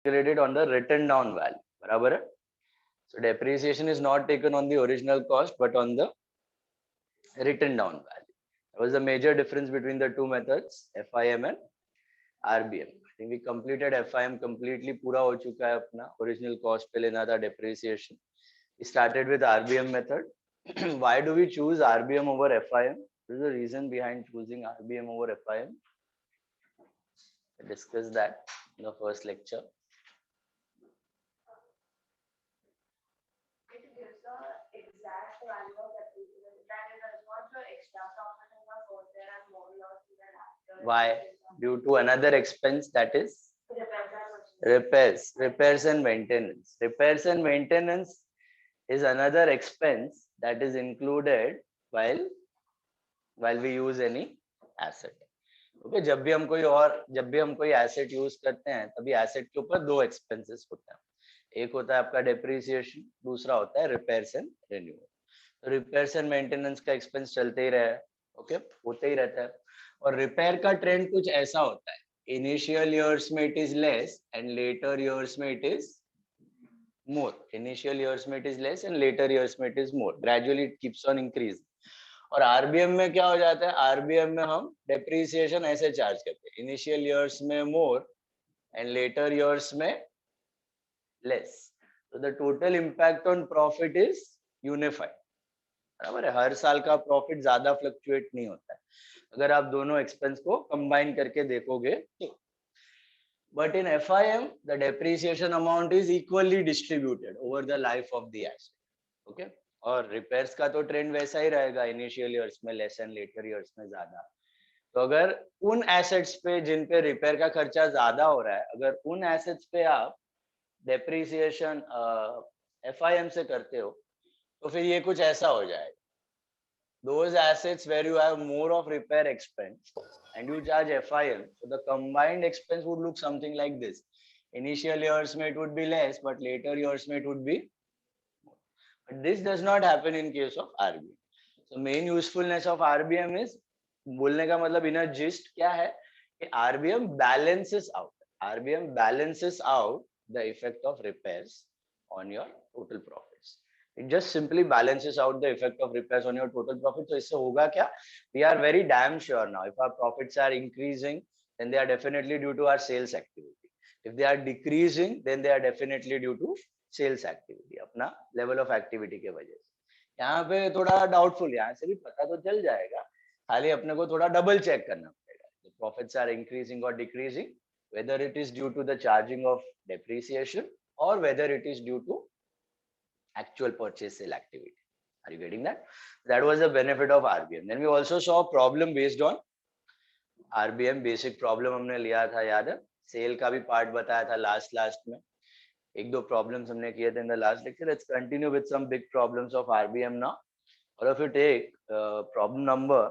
calculated on the written down value. बराबर है? So depreciation is not taken on the original cost but on the written down value. That was the major difference between the two methods, FIM and RBM. I think we completed FIM completely. पूरा हो चुका है अपना. Original cost पे लेना था depreciation. We started with RBM method. Why do we choose RBM over FIM? What is the reason behind choosing RBM over FIM? I discussed that in the first lecture. It gives the exact value of depreciation. That it does not show extra profit in the first year and more loss in the after. Why? Due to another expense, that is Repairs. repairs and maintenance. Repairs and maintenance is another expense that is included while we use any asset. Okay, जब भी हम कोई asset use करते हैं तभी asset के ऊपर दो expenses होते हैं. एक होता है आपका depreciation, दूसरा होता है repairs and renewal. तो repairs and maintenance का expense चलते ही रहे, okay, होते ही रहता है. और repair का trend कुछ ऐसा होता है, initial years में it is less and later years में it is more. Initial years में it is less and later years में it is more. Gradually it keeps on increasing. और आरबीएम में क्या हो जाता है, आरबीएम में हम डेप्रीसिएशन ऐसे चार्ज करते हैं, इनिशियल ईयर्स में मोर एंड लेटर ईयर्स में लेस. तो the total impact on profit is unified. बराबर है? हर साल का प्रॉफिट ज्यादा फ्लक्चुएट नहीं होता है अगर आप दोनों एक्सपेंस को कंबाइन करके देखोगे तो. But in FIM the depreciation amount is equally distributed over the life of the asset. Okay, और रिपेयर्स का तो ट्रेंड वैसा ही रहेगा, इनिशियल ईयर्स में लेस एंड लेटर ईयर्स में ज्यादा. तो अगर उन एसेट्स पे जिन पे रिपेयर का खर्चा ज्यादा हो रहा है, अगर उन एसेट्स पे आप डेप्रीसिएशन एफआईएम से करते हो तो फिर ये कुछ ऐसा हो जाएगा. Those assets where you have more of repair expense and you charge FIM, so the combined expense would look something like this. Initial years में it would be less, but later years में it would be. But this does not happen in case of RBM. So main usefulness of RBM is, बोलने का मतलब in a gist क्या है कि RBM balances out. RBM balances out the effect of repairs on your total profits. It just simply balances out the effect of repairs on your total profit. So इससे होगा क्या? We are very damn sure now. If our profits are increasing, then they are definitely due to our sales activity. If they are decreasing, then they are definitely due to sales activity, अपना level of activity के वजह से. यहाँ पे थोड़ा doubtful, यहाँ से भी पता तो चल जाएगा, खाली अपने को थोड़ा डबल चेक करना पड़ेगा. The profits are increasing or decreasing, whether it is due to the charging of depreciation or whether it is due to actual purchase sale activity. Are you getting that? That was the benefit of RBM. Then we also saw problem based on RBM. Basic problem हमने लिया था, याद है? Cell का भी part बताया था last में. एक दो प्रॉब्लम्स हमने किए थे in the last lecture. Let's continue with some big problems of RBM now. All of you take problem number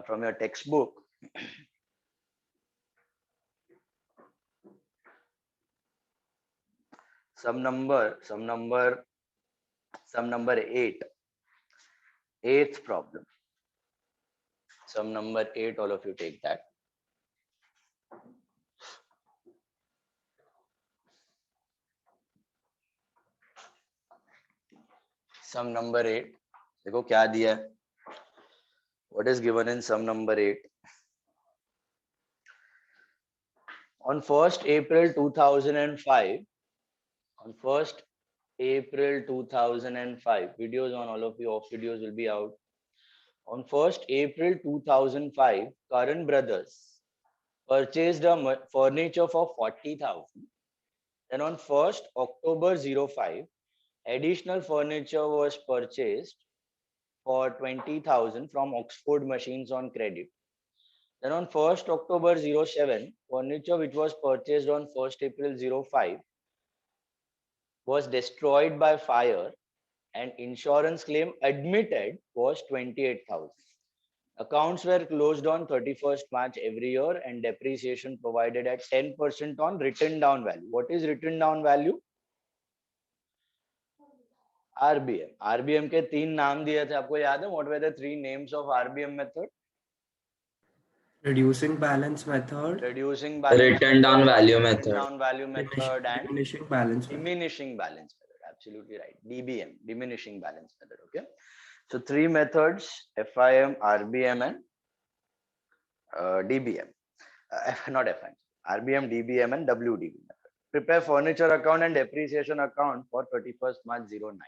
from your textbook. Some number 8. Eighth problem. Sum number 8, all of you take that. Sum number 8. देखो क्या दिया है. What is given in sum number 8? On 1st April 2005, videos on all of you, off videos will be out. On 1st April 2005, Karan Brothers purchased a furniture for 40,000. Then on 1st October 05, additional furniture was purchased for 20,000 from Oxford Machines on credit. Then on 1st October 07, furniture which was purchased on 1st April 05 was destroyed by fire and insurance claim admitted was 28,000. Accounts were closed on 31st March every year and depreciation provided at 10% on written down value. What is written down value? RBM. RBM के 3 नाम दिए थे, आपको याद है? What were the 3 names of RBM method? Reducing balance method, reducing balance Written down method, value written method. down value method, and diminishing balance method. diminishing balance method. Absolutely right. DBM, diminishing balance method. Okay. So three methods: FIM, RBM, and DBM. Not FIM. RBM, DBM, and WDB method. Prepare furniture account and depreciation account for 31st March 09.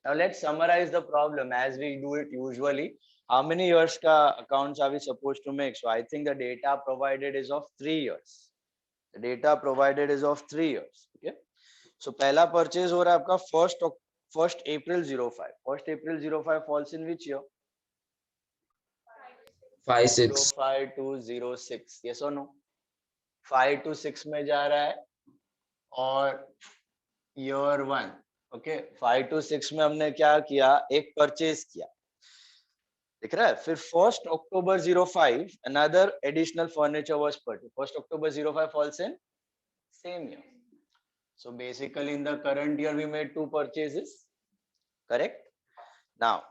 Now let's summarize the problem as we do it usually. How many years ka accounts are we supposed to make? So I think the data provided is of 3 years. The data provided is of 3 years. Okay. So पहला purchase हो रहा है आपका 1st April 05. 1st April 05 falls in which year? 5-6. 05 to 06. Yes or no? 5 to 6 में जा रहा है और year 1. ओके 5 to 6 में हमने क्या किया? एक परचेज किया, दिख रहा है? फिर 1st October 05 another additional furniture was purchased. 1st October 05 falls in same year. So basically in the current year we made two purchases, correct? Now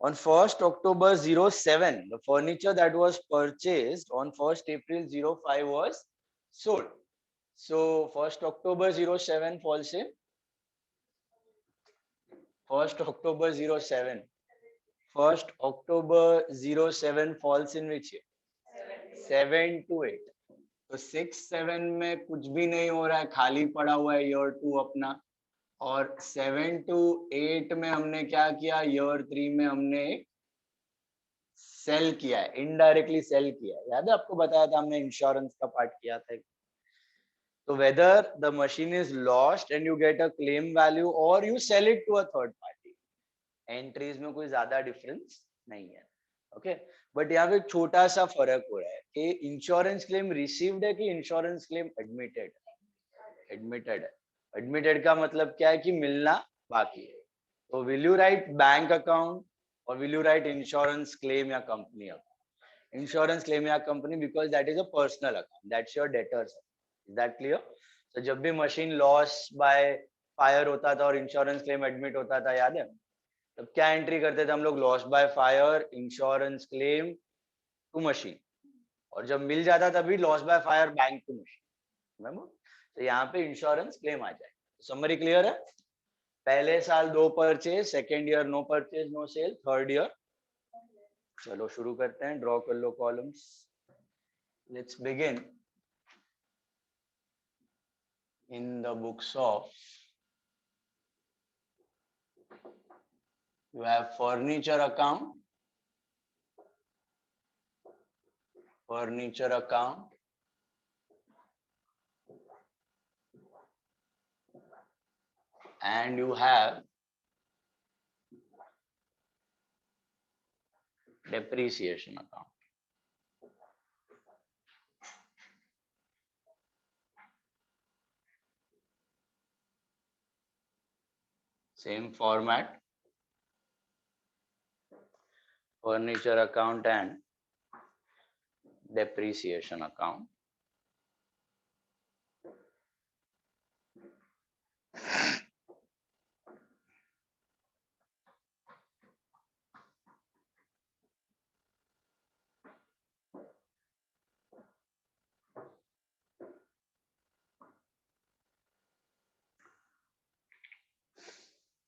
on 1st October 07 the furniture that was purchased on 1st April 05 was sold. So 1st October 07 falls in 1st October 07. 1st October 07 falls in which year? 7 to 8. तो 6-7 में कुछ भी नहीं हो रहा है, खाली पड़ा हुआ है year 2 अपना, और 7 to 8 में हमने क्या किया? year 3 में हमने एक सेल किया है, इनडायरेक्टली सेल किया है. याद है आपको बताया था हमने इंश्योरेंस का पार्ट किया था. तो whether the machine is lost and you get a claim value or you sell it to a third party, entries में कोई ज्यादा डिफरेंस नहीं है. ओके बट यहाँ पे छोटा सा फर्क हो रहा है कि इंश्योरेंस क्लेम रिसीव्ड है कि इंश्योरेंस क्लेम एडमिटेड है. एडमिटेड है. एडमिटेड का मतलब क्या है कि मिलना बाकी है. तो will you write bank account और will you write insurance claim या कंपनी अकाउंट? इंश्योरेंस क्लेम या company, because that is a personal account, that's your debtors. Is that clear? तो जब भी मशीन लॉस बाय फायर होता था और insurance claim admit होता था, याद है, तब क्या एंट्री करते थे हम लोग? Loss by fire, insurance claim to machine, और जब मिल जाता तभी loss by fire bank to machine. तो यहाँ पे इंश्योरेंस क्लेम आ जाए. समरी क्लियर है? पहले साल 2 purchase, second year no purchase no sale, third year. चलो शुरू करते हैं. ड्रॉ कर लो columns. Let's begin in the books of. You have furniture account, and you have depreciation account. Same format. Furniture account and depreciation account.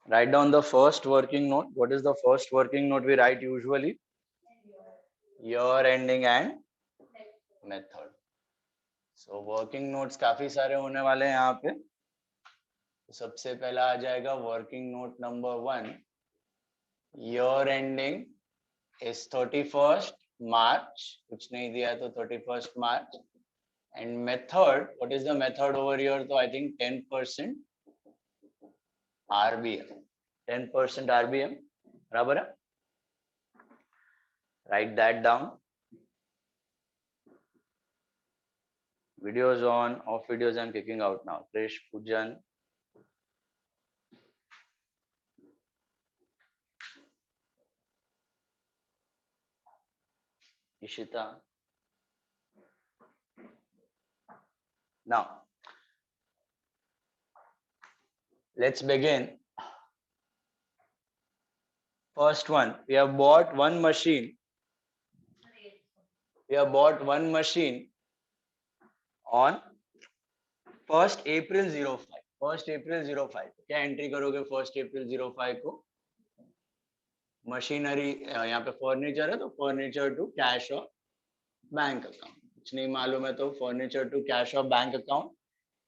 Write down the first working note. What is the first working note we write usually? Year ending and method. So working notes काफी सारे होने वाले हैं यहाँ पे. सबसे पहला आ जाएगा working note number 1. Year ending is 31st March. कुछ नहीं दिया है तो 31st March. And method, what is the method over here? So I think 10% RBM. 10% RBM. बराबर है? Write that down. Videos on, off videos I'm kicking out now. Krish, Pujan. Ishita. Now, let's begin. First one, we have bought one machine we have bought one machine on 1st April 05. 1st April 05 क्या entry करोगे 1st April 05 को? Machinery यहाँ पे furniture है तो furniture to cash और bank account. कुछ नहीं मालूम है तो फर्नीचर टू कैश और बैंक अकाउंट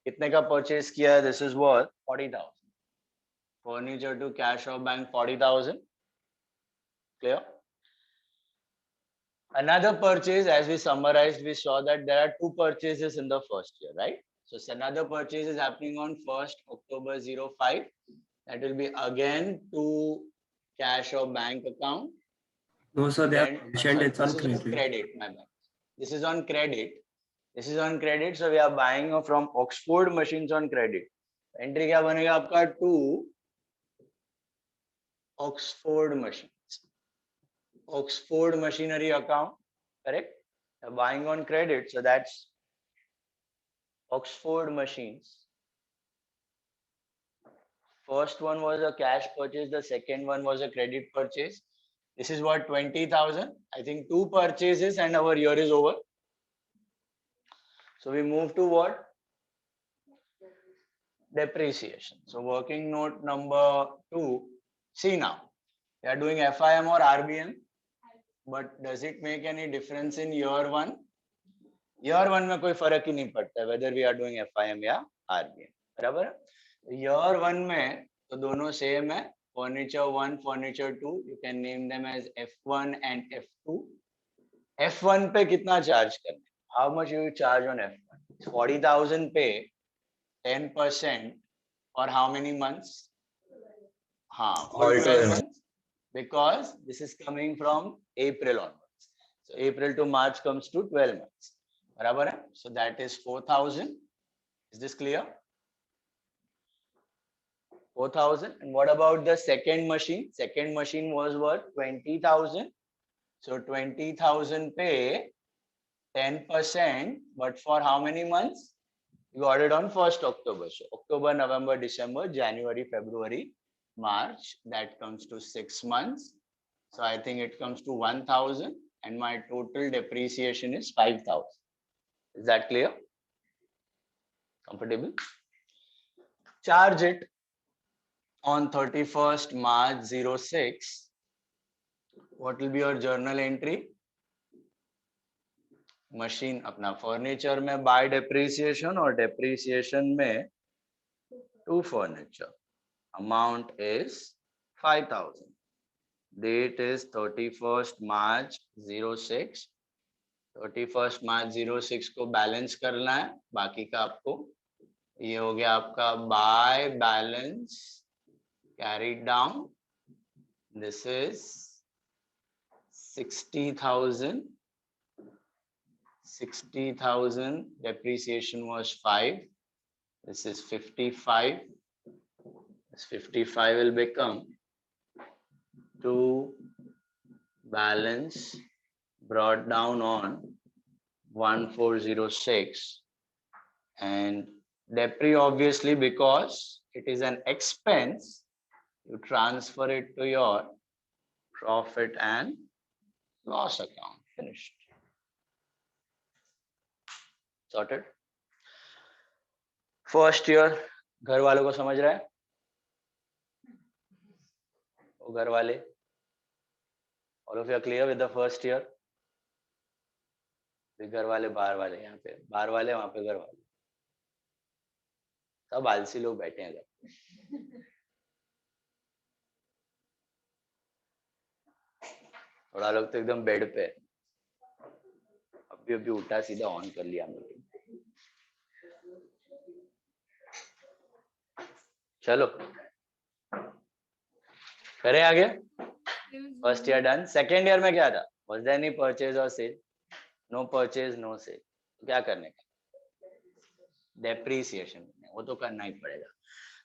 कितने का परचेज किया है? This is worth 40,000. Furniture to cash और bank 40,000. Clear? Another purchase, as we summarized, we saw that there are two purchases in the first year, right? So another purchase is happening on 1st October 05. That will be again to cash or bank account. No, so they have Then, mentioned sorry, it's on this is credit. credit, my bad. This is on credit. This is on credit. So we are buying from Oxford machines on credit. Entry क्या बनेगा आपका? To Oxford machines. Oxford machinery account, correct? You're buying on credit, so that's Oxford machines. First one was a cash purchase, the second one was a credit purchase. This is what 20,000. I think two purchases and our year is over. So we move to what? Depreciation. So working note number 2. See now, we are doing FIM or RBM. But does it make any difference in year 1? Year 1 में कोई फर्क ही नहीं पड़ता है whether we are doing FIM या RBM. बराबर? Year 1 में तो दोनों same है. Furniture 1, Furniture 2. You can name them as F1 and F2. F1 पे कितना charge करना? How much you charge on F1? 40,000 पे 10% for how many months? हाँ, all 12 months. Because this is coming from April onwards. So April to March comes to 12 months. बराबर है? So that is 4,000. Is this clear? 4,000. And what about the second machine? Second machine was worth 20,000. So 20,000 pay 10%, but for how many months? You ordered on 1st October. So October, November, December, January, February, March, that comes to 6 months. So I think it comes to 1,000 and my total depreciation is 5,000. Is that clear? Comfortable? Charge it on 31st March 06. What will be your journal entry? Machine अपना furniture में buy depreciation और depreciation में to furniture. Amount is 5,000. Date is 31st March 06. 31st March 06 को balance करना है. बाकी का आपको ये हो गया आपका by balance carried down. This is 60,000. 60,000. Depreciation was 5. This is 55. This 55 will become to balance brought down on 1406 and depre obviously because it is an expense you transfer it to your profit and loss account. Finished. Sorted. First year घर वालों को समझ रहा है? वो घर वाले all of you are clear with the first year? घर वाले बाहर वाले यहाँ पे बाहर वाले वहां पे घर वाले सब आलसी लोग बैठे हैं घर. थोड़ा लोग तो एकदम बेड पे अभी उठा सीधा ऑन कर लिया हम लोग. चलो करें आगे. First year done. Second year में क्या था? Was there any purchase or sale? No purchase, no sale. तो क्या करने का? डेप्रीसिएशन. वो तो करना ही पड़ेगा.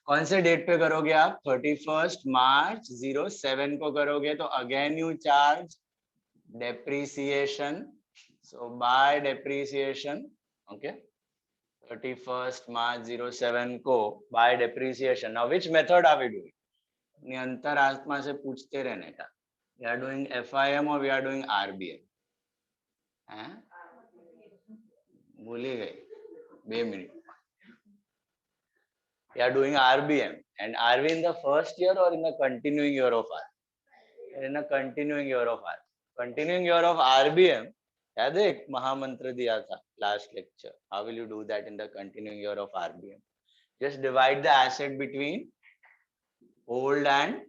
कौन से डेट पे करोगे आप? 31st March 07 को करोगे तो again you charge depreciation. So by depreciation, okay, 31st March 07 को by depreciation. Now which method are we doing? अपनी अंतर आत्मा से पूछते रहने का. We are doing FIM or we are doing RBM? हाँ भूल ही गई 2 minute. We are doing RBM, and are we in the first year or in the continuing year of R? In a continuing year of R. Continuing year of RBM, याद है एक महामंत्र दिया था last lecture. How will you do that in the continuing year of RBM? Just divide the asset between old and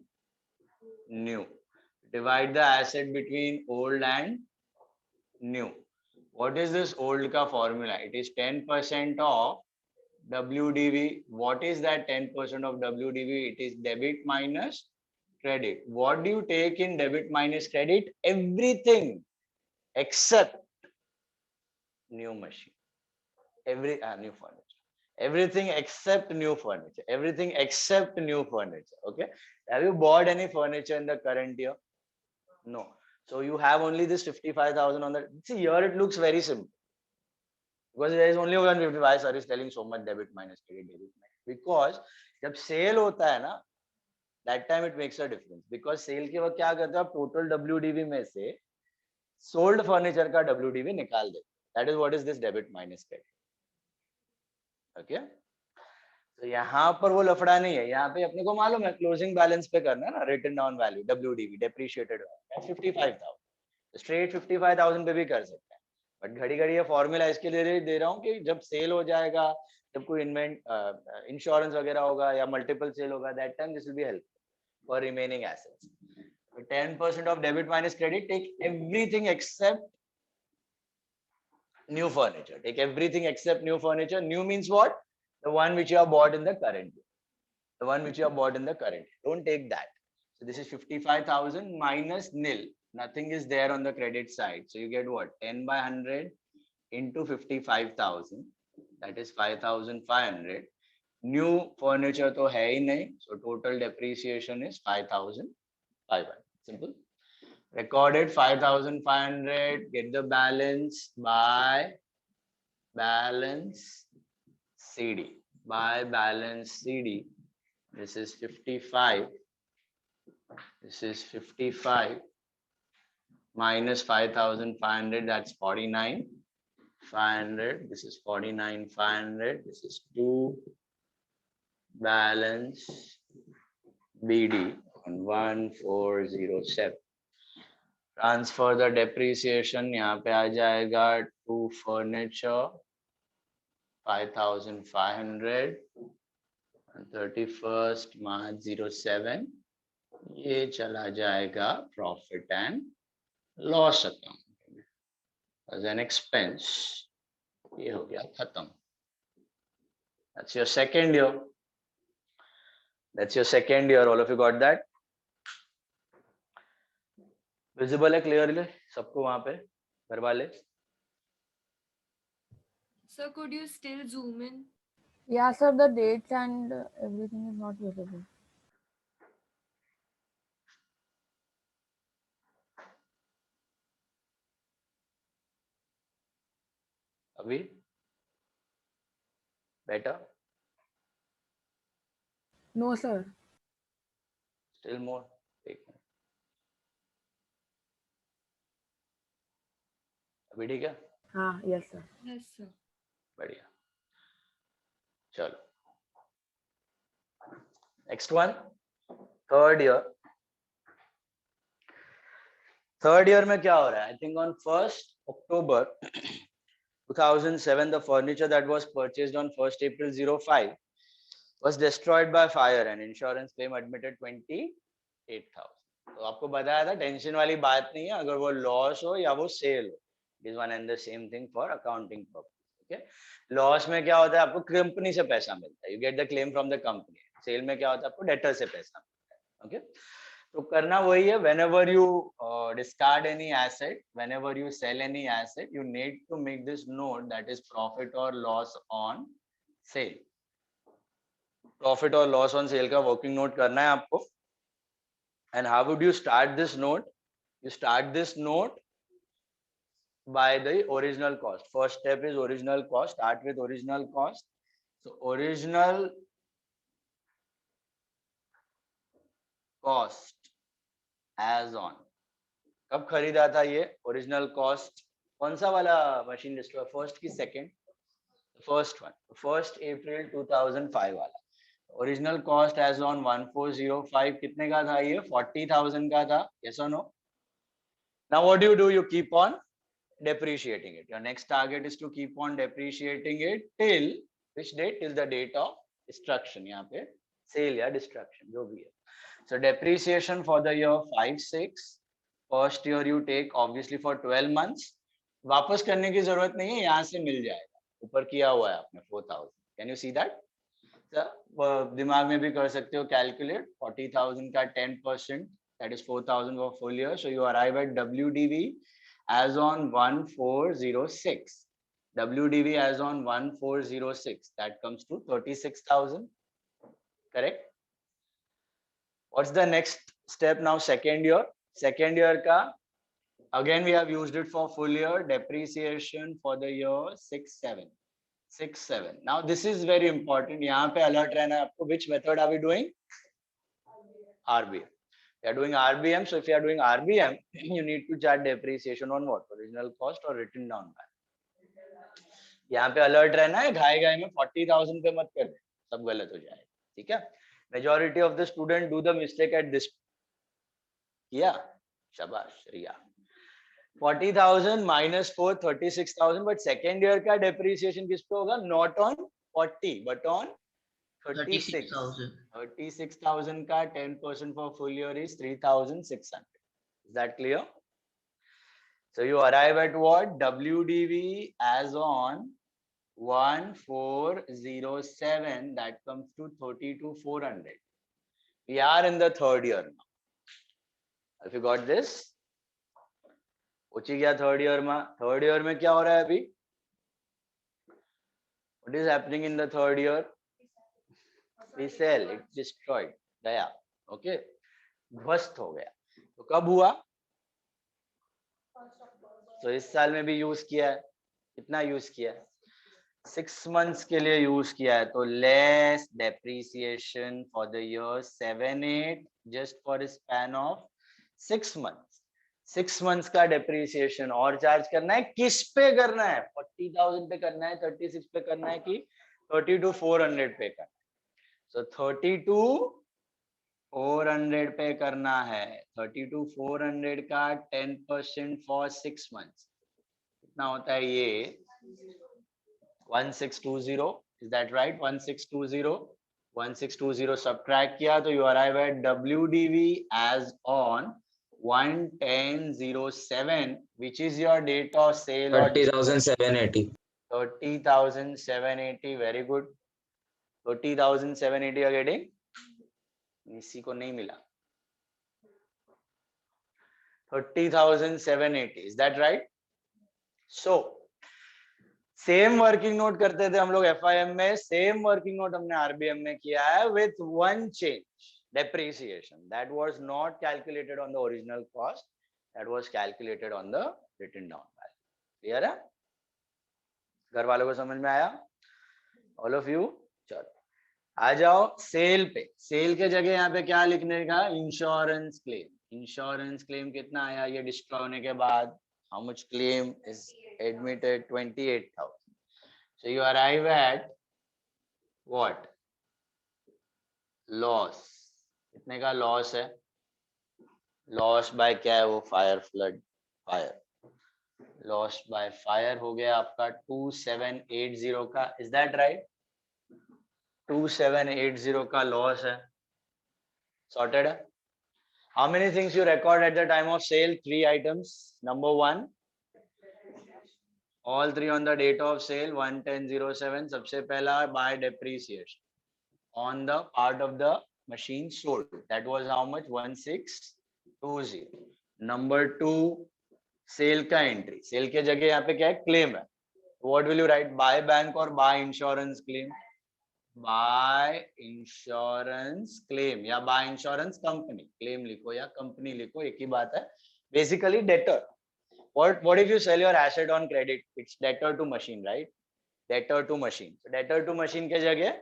new. Divide the asset between old and new. What is this old ka formula? It is 10% of WDV. What is that 10% of WDV? It is debit minus credit. What do you take in debit minus credit? Everything except new machine. New furniture. Everything except new furniture. Everything except new furniture. Okay. Have you bought any furniture in the current year? No. So you have only this 55,000 on the. See, here it looks very simple. Because there is only 150. Why sir is telling so much debit minus credit, debit minus? Because जब sale होता है ना, that time it makes a difference. Because sale के वक्त क्या करते हो आप total WDV में से sold furniture का WDV निकाल देते. That is what is this debit minus credit. Okay? तो यहाँ पर वो लफड़ा नहीं है. यहाँ पे अपने को मालूम है closing balance पे करना है ना, written down value WDV depreciated value 55,000. Straight 55,000 पे भी कर सकते हैं. बट घड़ी घड़ी ये फॉर्मूला इसके लिए दे रहा हूँ कि जब सेल हो जाएगा, जब कोई इंश्योरेंस वगैरह होगा या मल्टीपल सेल होगा, that time this will be helpful for remaining assets. 10% of debit minus credit, take everything except new furniture. Take everything except new furniture. New means what? The one which you have bought in the current year. The one which you have bought in the current year. Don't take that. So this is 55,000 minus nil. Nothing is there on the credit side. So you get what? 10 by 100 into 55,000. That is 5,500. New furniture to hai hi nahi. So total depreciation is 5,500. Simple. Recorded 5,500. Get the balance by balance CD. By balance CD. This is 55. This is 55 minus 5,500. That's 49,500. This is 49,500. This is 2 balance BD on 1407. Transfer the depreciation. यहाँ पे आ जाएगा to furniture 5,500. 31st March 07. ये चला जाएगा profit and loss account as an expense. ये हो गया खत्म. That's your second year. That's your second year. All of you got that? Visible है clearly सबको वहां पे घर वाले? Sir, could you still zoom in? Yeah, sir, the dates and everything is not visible. अभी better? No, sir. Still more? अभी ठीक है? हाँ, yes, sir. Yes, sir. बढ़िया. चलो. Next one. Third year. Third year में क्या हो रहा है? I think on 1st October 2007, the furniture that was purchased on 1st April 05 was destroyed by fire and insurance claim admitted 28,000. तो आपको बताया था टेंशन वाली बात नहीं है अगर वो लॉस हो या वो सेल हो. It is one and the same thing for accounting purpose. Okay? Lॉस में क्या होता है? आपको कंपनी से पैसा मिलता है. You get the claim from the company. Sale में क्या होता है? आपको डेटर से पैसा मिलता है. Okay? तो करना वही है. Whenever you discard any asset, whenever you sell any asset, you need to make this note that is profit or loss on sale. Profit or loss on sale का working note करना है आपको. And how would you start this note? You start this note by the original cost. First step is original cost. Start with original cost. So original cost as on. कब खरीदा था ये? Original cost कौन सा वाला machine list हुआ, first की second? First one, 1 अप्रैल 2005 वाला। ओरिजिनल कॉस्ट एज ऑन 1405 कितने का था ये? 40,000 का था। यस और no? Now what do you keep on depreciating it. Your next target is to keep on depreciating it till which date? Till the date of destruction. यहाँ पे sale या destruction जो भी है. So depreciation for the year 5-6. First year you take obviously for 12 months. वापस करने की जरूरत नहीं है, यहाँ से मिल जाएगा. ऊपर किया हुआ है आपने 4,000. Can you see that? दिमाग में भी कर सकते हो calculate. 40,000 का 10%, that is 4,000 for full year. So you arrive at WDV as on 1406. WDV as on 1406. That comes to 36,000. Correct? What's the next step now? Second year. Second year ka, again we have used it for full year. Depreciation for the year 6-7. 6-7. Now this is very important. यहाँ पे alert रहना है आपको. Which method are we doing? RBM. You are doing RBM. So if you are doing RBM, you need to chart depreciation on what? Original cost or written down by. यहाँ पे alert रहना है, घाई घाई में 40,000 पे मत कर दे, सब गलत हो जाएगा. ठीक है? Majority of the student do the mistake at this. किया? शाबाश रिया. 40,000 minus 4, 36,000. But second year का depreciation किस पे होगा? Not on 40, but on 36. 36,000 का 10% for full year is 3,600. Is that clear? So you arrive at what? WDV as on 1407. That comes to 32,400. We are in the third year now. If you got this, पहुंची गया third year में. Third year में क्या हो रहा है अभी? What is happening in the third year? We sell, it's destroyed, गया. Okay, ध्वस्त हो गया. तो कब हुआ? तो इस साल में भी यूज किया है. कितना यूज किया है? 6 months के लिए यूज किया है. तो less depreciation for the year 7-8 just for a span of 6 months. 6 months का depreciation और चार्ज करना है. किस पे करना है? 40,000 पे करना है, 36 पे करना है कि 32,400 पे करना है? So 32,400 पे करना है. 32,400 का 10% for 6 months कितना होता है ये? 1620. Is that right? 1620. 1620 subtract किया तो you arrive at WDV as on 1/10/07, which is your date of sale. 30,780. 30,780. Very good. 30,780 are getting. इसी को नहीं मिला. 30,780. Is that right? So same working note करते थे हम लोग FIM में. सेम वर्किंग नोट हमने RBM में किया है with one change. Depreciation that was not calculated on the original cost, that was calculated on the written down value. Clear है? घर वालों को समझ में आया? All of you? चलो आ जाओ सेल पे. सेल के जगह यहाँ पे क्या लिखने का? Insurance claim. इंश्योरेंस क्लेम कितना आया ये डिस्ट्रॉय होने के बाद? How much claim is admitted? 28,000. So you arrive at what? Loss. कितने का लॉस है? लॉस बाय क्या है वो? Fire, flood, fire. Loss by fire हो गया आपका 2780 का. Is that right? 2780 का लॉस है. सॉर्टेड है? How many things you record at the time of sale? 3 items. Number 1, all 3 on the date of sale 1/10/07. सबसे पहला buy depreciation on the part of the machine sold. That was how much? 1620. Number 2, sale का entry. Sale के जगह यहाँ पे क्या है? Claim है. What will you write? Buy bank or buy insurance claim? Buy insurance claim या buy insurance company. Claim लिखो या company लिखो, एक ही बात है. Basically debtor. What if you sell your asset on credit? It's debtor to machine, right? Debtor to machine. So debtor to machine के जगह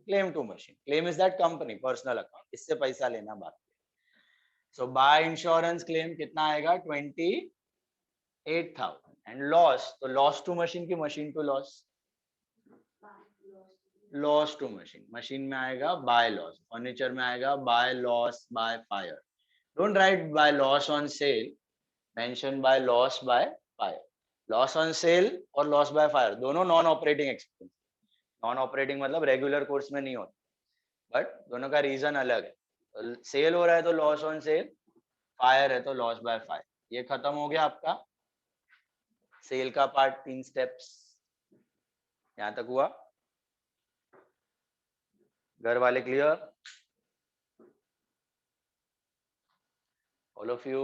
claim to machine. Claim is that company, personal account. इससे पैसा लेना बाकी. So buy insurance claim कितना आएगा? 28,000. And loss, तो loss to machine की machine to loss, loss to machine, machine में आएगा बाय लॉस, फर्नीचर में आएगा by loss by fire. Don't write by loss on sale, mention by loss by fire. Loss on sale और loss by fire दोनों non operating expense. Non operating मतलब regular course में नहीं होता, but दोनों का रीजन अलग है. सेल हो रहा है तो लॉस ऑन सेल, फायर है तो लॉस बाय फायर. ये खत्म हो गया आपका सेल का पार्ट. 3 स्टेप्स यहां तक हुआ. घर वाले clear? All of you?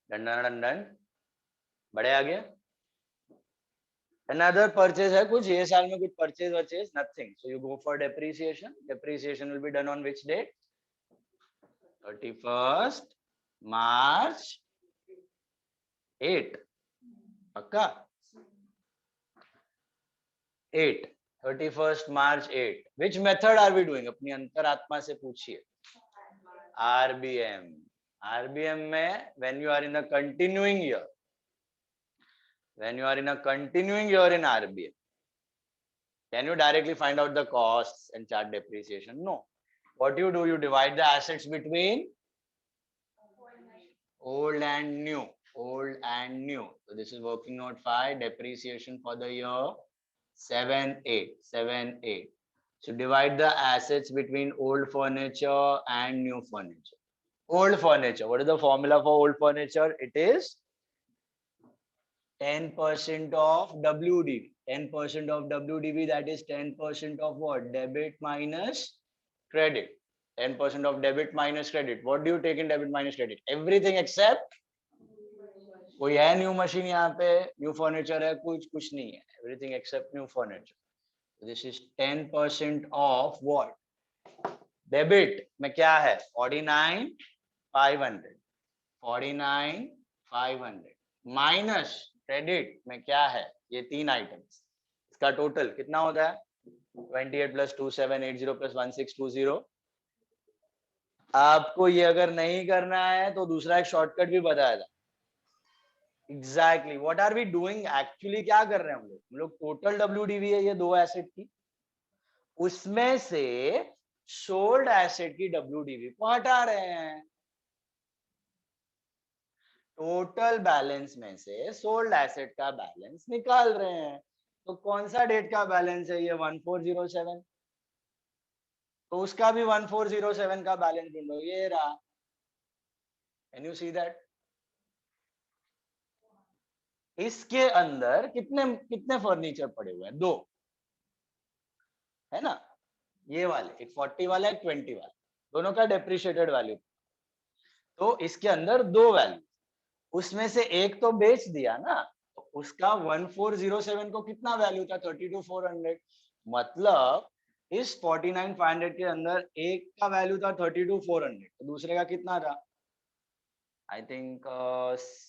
Done done done. बड़े आगे. Another purchase है कुछ ये साल में, कुछ purchase वर्चेज nothing, so you go for depreciation. Depreciation will be done on which date? 31st March 8. पक्का 8, 31st March 8. Which method are we doing? अपनी अंतरात्मा से पूछिए. RBM. RBM में when you are in a continuing year, when you are in a continuing year in RBM, can you directly find out the costs and chart depreciation? No. What you do, you divide the assets between old and new. Old and new. So this is working out 5. Depreciation for the year 7, 8. 7, 8. So divide the assets between old furniture and new furniture. Old furniture. What is the formula for old furniture? It is 10% of WDV. 10% of WDV, that is 10% of what? Debit minus credit. 10% of debit minus credit. What do you take in debit minus credit? Everything except, कोई है new machine यहाँ पे, new furniture है, कुछ नहीं है. Everything except new furniture. This is 10% of what? Debit में क्या है? 49,500. 49,500 minus क्रेडिट में क्या है? ये 3 आइटम्स. इसका टोटल कितना होता है? 28 plus 2780 plus 1620. आपको ये अगर नहीं करना है तो दूसरा एक शॉर्टकट भी बताया था. Exactly what are we doing actually, क्या कर रहे हैं हम लोग टोटल WDV है ये 2 एसेट की, उसमें से सोल्ड एसेट की WDV को हटा रहे हैं. टोटल बैलेंस में से सोल्ड एसेट का बैलेंस निकाल रहे हैं. तो कौन सा डेट का बैलेंस है ये? 1407. तो उसका भी 1407 का बैलेंस ढूंढो. ये रहा. Can you see that? इसके अंदर कितने फर्नीचर पड़े हुए हैं? 2 है ना. ये वाले एक 40 वाला, एक 20 वाला, दोनों का डेप्रिशिएटेड वैल्यू. तो इसके अंदर 2 वैल्यू, उसमें से एक तो बेच दिया ना, तो उसका 1407 को कितना वैल्यू था? 32,400. मतलब इस 49,500 के अंदर एक का वैल्यू था 32,400, तो दूसरे का कितना था? I think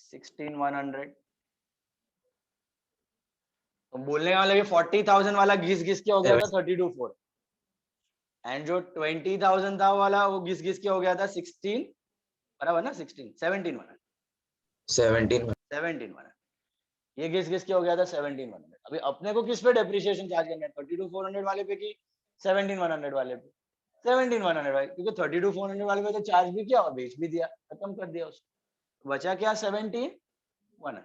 16,100. तो बोलने वाले 40,000 वाला घिस के हो गया था 32,400, एंड जो 20,000 था वाला वो घिस के हो गया था 16, बराबर ना? 17,100. 17,100. ये घिस के हो गया था 17,100. अभी अपने को किस पे डेप्रिसिएशन चार्ज करना है? 32,400 वाले पे कि 17,100 वाले पे? 17,100 वाले, क्योंकि 32,400 वाले पे तो चार्ज भी किया और बेच भी दिया, खत्म कर दिया उसको. बचा क्या? 17,100.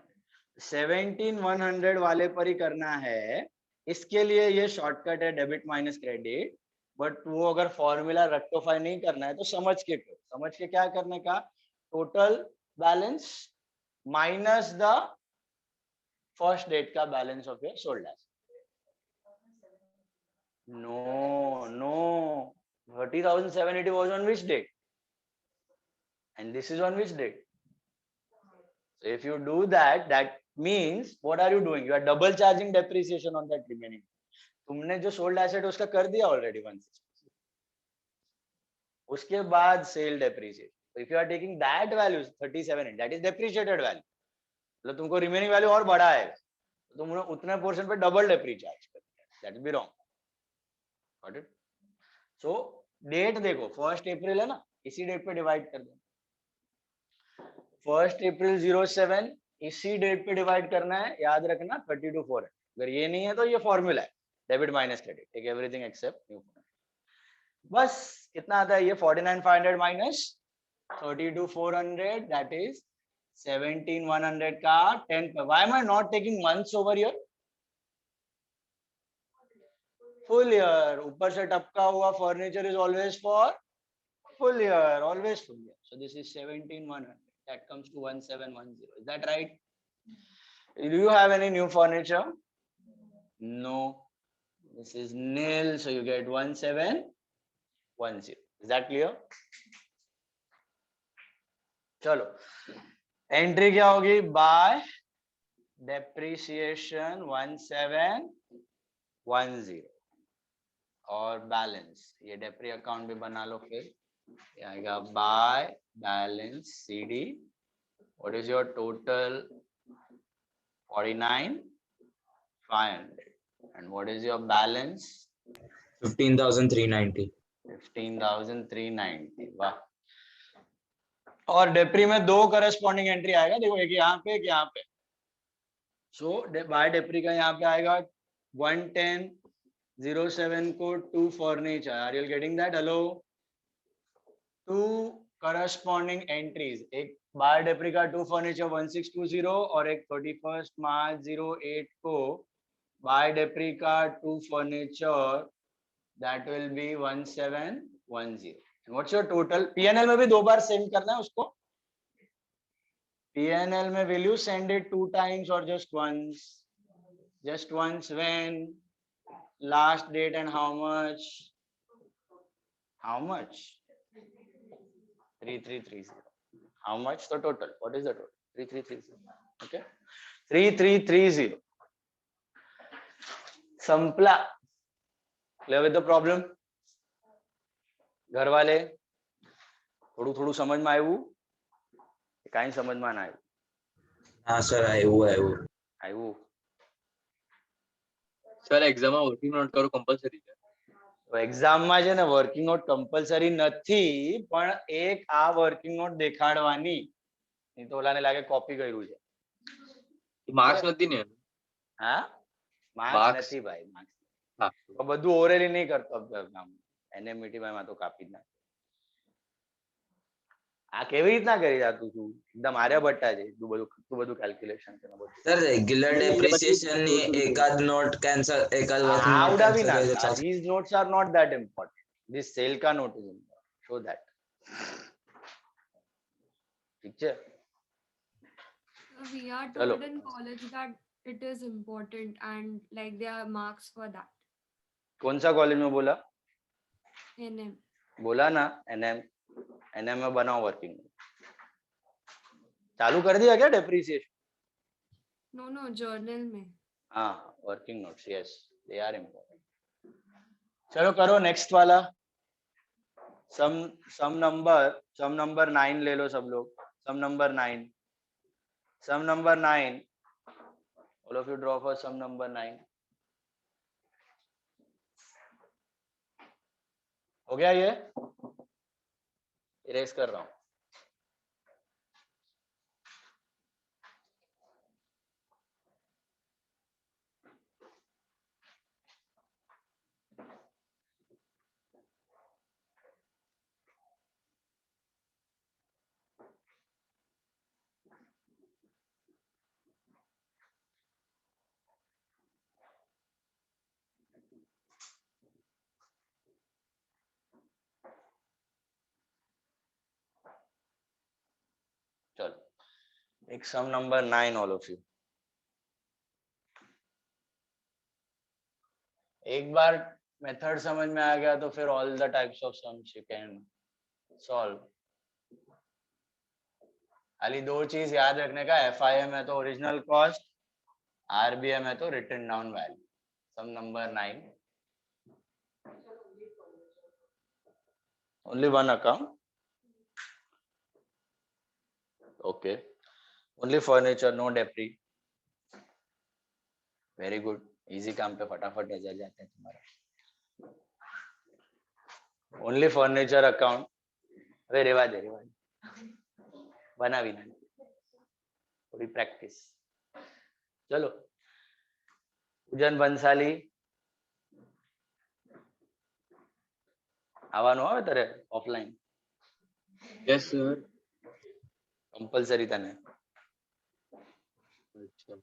17,100 वाले पर ही करना है. इसके लिए ये शॉर्टकट है डेबिट माइनस क्रेडिट, बट वो अगर फॉर्मूला रेक्टिफाई नहीं करना है तो समझ के करो. समझ के क्या करने का? Total balance minus the first date का balance of your sold asset. No. 30,780 was on which date? And this is on which date? So if you do that, that means what are you doing? You are double charging depreciation on that remaining. तुमने जो sold asset उसका कर दिया already 160. उसके बाद sale depreciation. So if you are taking that value 37, that is depreciated value. मतलब तुमको remaining value और बड़ा आएगा, तो तुमने उतने पोर्शन पे डबल डेप्री चार्ज कर दिया. That will be wrong. Got it? So date देखो 1 अप्रैल है ना, इसी डेट पे डिवाइड कर दो. 1 अप्रैल 07 इसी डेट पे डिवाइड करना है, याद रखना 32,400। अगर ये नहीं है तो ये फॉर्मूला है, debit minus credit, take everything except new. बस कितना आता है ये, 49,500 माइनस 32,400, दैट इज 17,100 का 10। Why am I not taking months over here? Full year, ऊपर से टपका हुआ furniture is always for full year, always full year. So this is 17,100. That comes to 1710. Is that right? Do you have any new furniture? No. This is nil. So you get 1710. Is that clear? चलो entry क्या होगी? Bye depreciation 1710 और balance, ये डेप्री account भी बना लो फिर। आएगा bye balance CD, what is your total? 49,500 and what is your balance? 15,390. 15,390। वाह। और डेप्री में दो करस्पॉन्डिंग एंट्री आएगा, देखो एक यहाँ पे एक यहाँ पे। सो बाय डेप्री का यहाँ पे आएगा 11007 को 2 furniture. Are you getting that? Hello, 2 corresponding entries, एक बाय डेप्री का 2 फर्नीचर 1620 और एक 31 मार्च 08 को बाय डेप्री का 2 furniture, that will B 1710। What's your total? PNL में भी दो बार सेंड करना है उसको। पीएनएल में will you send it 2 times और just once? Just once. When? Last date and how much? How much? 3330. How much the total? What is the total? 3330. Okay, 3330. संपला। Clear with the problem? घर वाले થોડું થોડું સમજમાં આવ્યું? કાંઈ સમજમાં ના આવ્યું? હા સર, આવ્યું આવ્યું? સર એક્ઝામમાં વર્કિંગ નોટ કરવું કમ્પલસરી છે? એક્ઝામમાં છે ને વર્કિંગ નોટ કમ્પલસરી નથી, પણ એક આ વર્કિંગ નોટ દેખાડવાની, નહીં તો ઓલાને લાગે કોપી કર્યું છે। માર્ક્સ નથી ને? હા, માર્ક્સ Marks? નથી ભાઈ, માર્ક્સ હા, બધું ઓરેલી નહીં કરતો એનએમઈટી માં તો કાપી જ નાખે। આ કેવી રીતના કરી જાતું તું? એકદમ આર્યભટ્ટા છે, તું બધું કેલ્ક્યુલેશન છે ને બધું। સર રેગ્યુલર ડેપ્રિસિએશન ની એકાદ નોટ કેન્સલ, એકાદ આ વર્ષની note ઉડાવી cancel નાખ। કરી દો ચાલશે। these notes are not that important. this sale का note is important. show that. ठीक है? We are Hello. told in college that it is important and like there are marks for that. कौन सा college में बोला? NM. बोला ना NM. NM में बनाओ वर्किंग। चालू कर दिया क्या डेप्रिसिएशन? No, journal में. हाँ, working notes, yes, they are important. चलो करो नेक्स्ट वाला। सम नंबर 9 ले लो सब लोग। Sum number 9। Sum number 9, all of you draw for sum number 9। हो गया ये? इरेज कर रहा हूं। चलो एक सम नंबर 9, ऑल ऑफ यू। एक बार मेथड समझ में आ गया तो फिर all the types of sums you can solve. खाली दो चीज याद रखने का, एफआईएम है तो ओरिजिनल कॉस्ट, आरबीएम है तो written down value. Sum number 9, only one account. Okay, only furniture, no depre. Very good, easy काम पे फटाफट नजर जाते हैं तुम्हारा। Only furniture account. अरे रेवा दे बनावी ना। थोड़ी प्रैक्टिस. चलो પૂજન બંસાલી આવવાનું આવે તારે ઓફલાઈન Yes, sir. કમ્પલસરી તને अच्छा.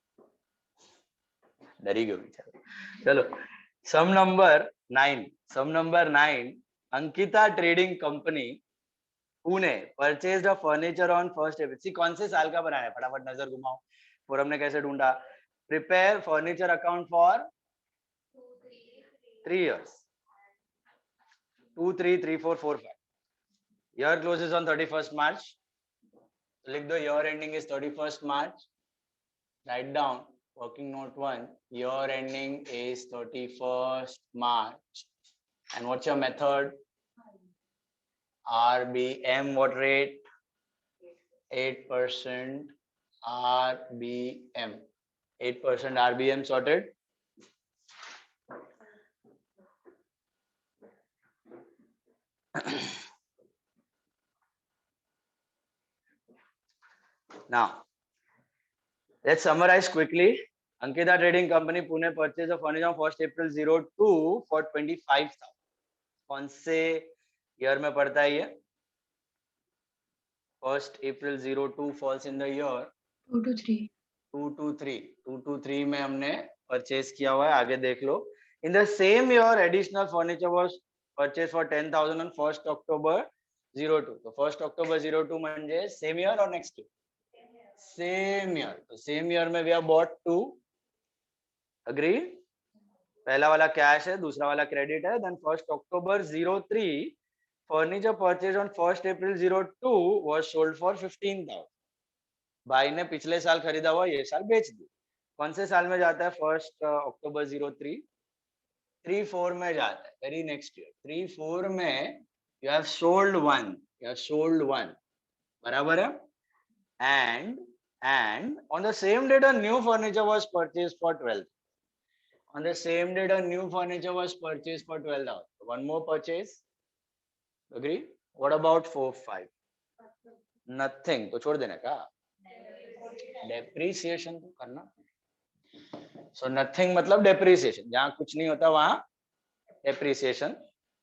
डरी गयो बेचारो. चलो sum number 9 Ankita trading company Pune purchased a furniture on 1st April. कौन से साल का बनाया है? फटाफट नजर घुमाओ. फोरम ने कैसे ढूंढा? Prepare furniture account for 3 years. 2, 3, 3, 4, 4, 5. Year closes on 31st March. लिख दो year ending is 31st March. Write down working note 1. Year ending is 31st March. And what's your method? RBM. What rate? 8% RBM. 8% RBM sorted. Now, let's summarize quickly. Ankita Trading Company Pune purchased a furniture on 1st April 02 for 25,000. कौन से year में पड़ता है ये? 1st April 02 falls in the year 2 to 3. 223 में हमने purchase किया हुआ है. आगे देख लो. In the same year, additional furniture was purchased for 10,000 on 1st October 02. तो 1st October 02 म्हणजे same year or next year? Same year. तो same year में we have bought 2. Agree? पहला वाला कैश है, दूसरा वाला क्रेडिट है. Then 1st October 03 furniture purchased on 1st April 02 was sold for 15,000. भाई ने पिछले साल खरीदा हुआ ये साल बेच दी. कौन से साल में जाता है? 1st October 03. 3-4 में जाता है. Very next year. 3-4 में you have sold one. बराबर है. And on the same date a new furniture was purchased for 12. On the same date a new furniture was purchased for 12,000. One more purchase. Agree? What about 4-5? Nothing. तो छोड़ देना का. Depreciation तो करना. So nothing मतलब depreciation. जहाँ कुछ नहीं होता वहाँ depreciation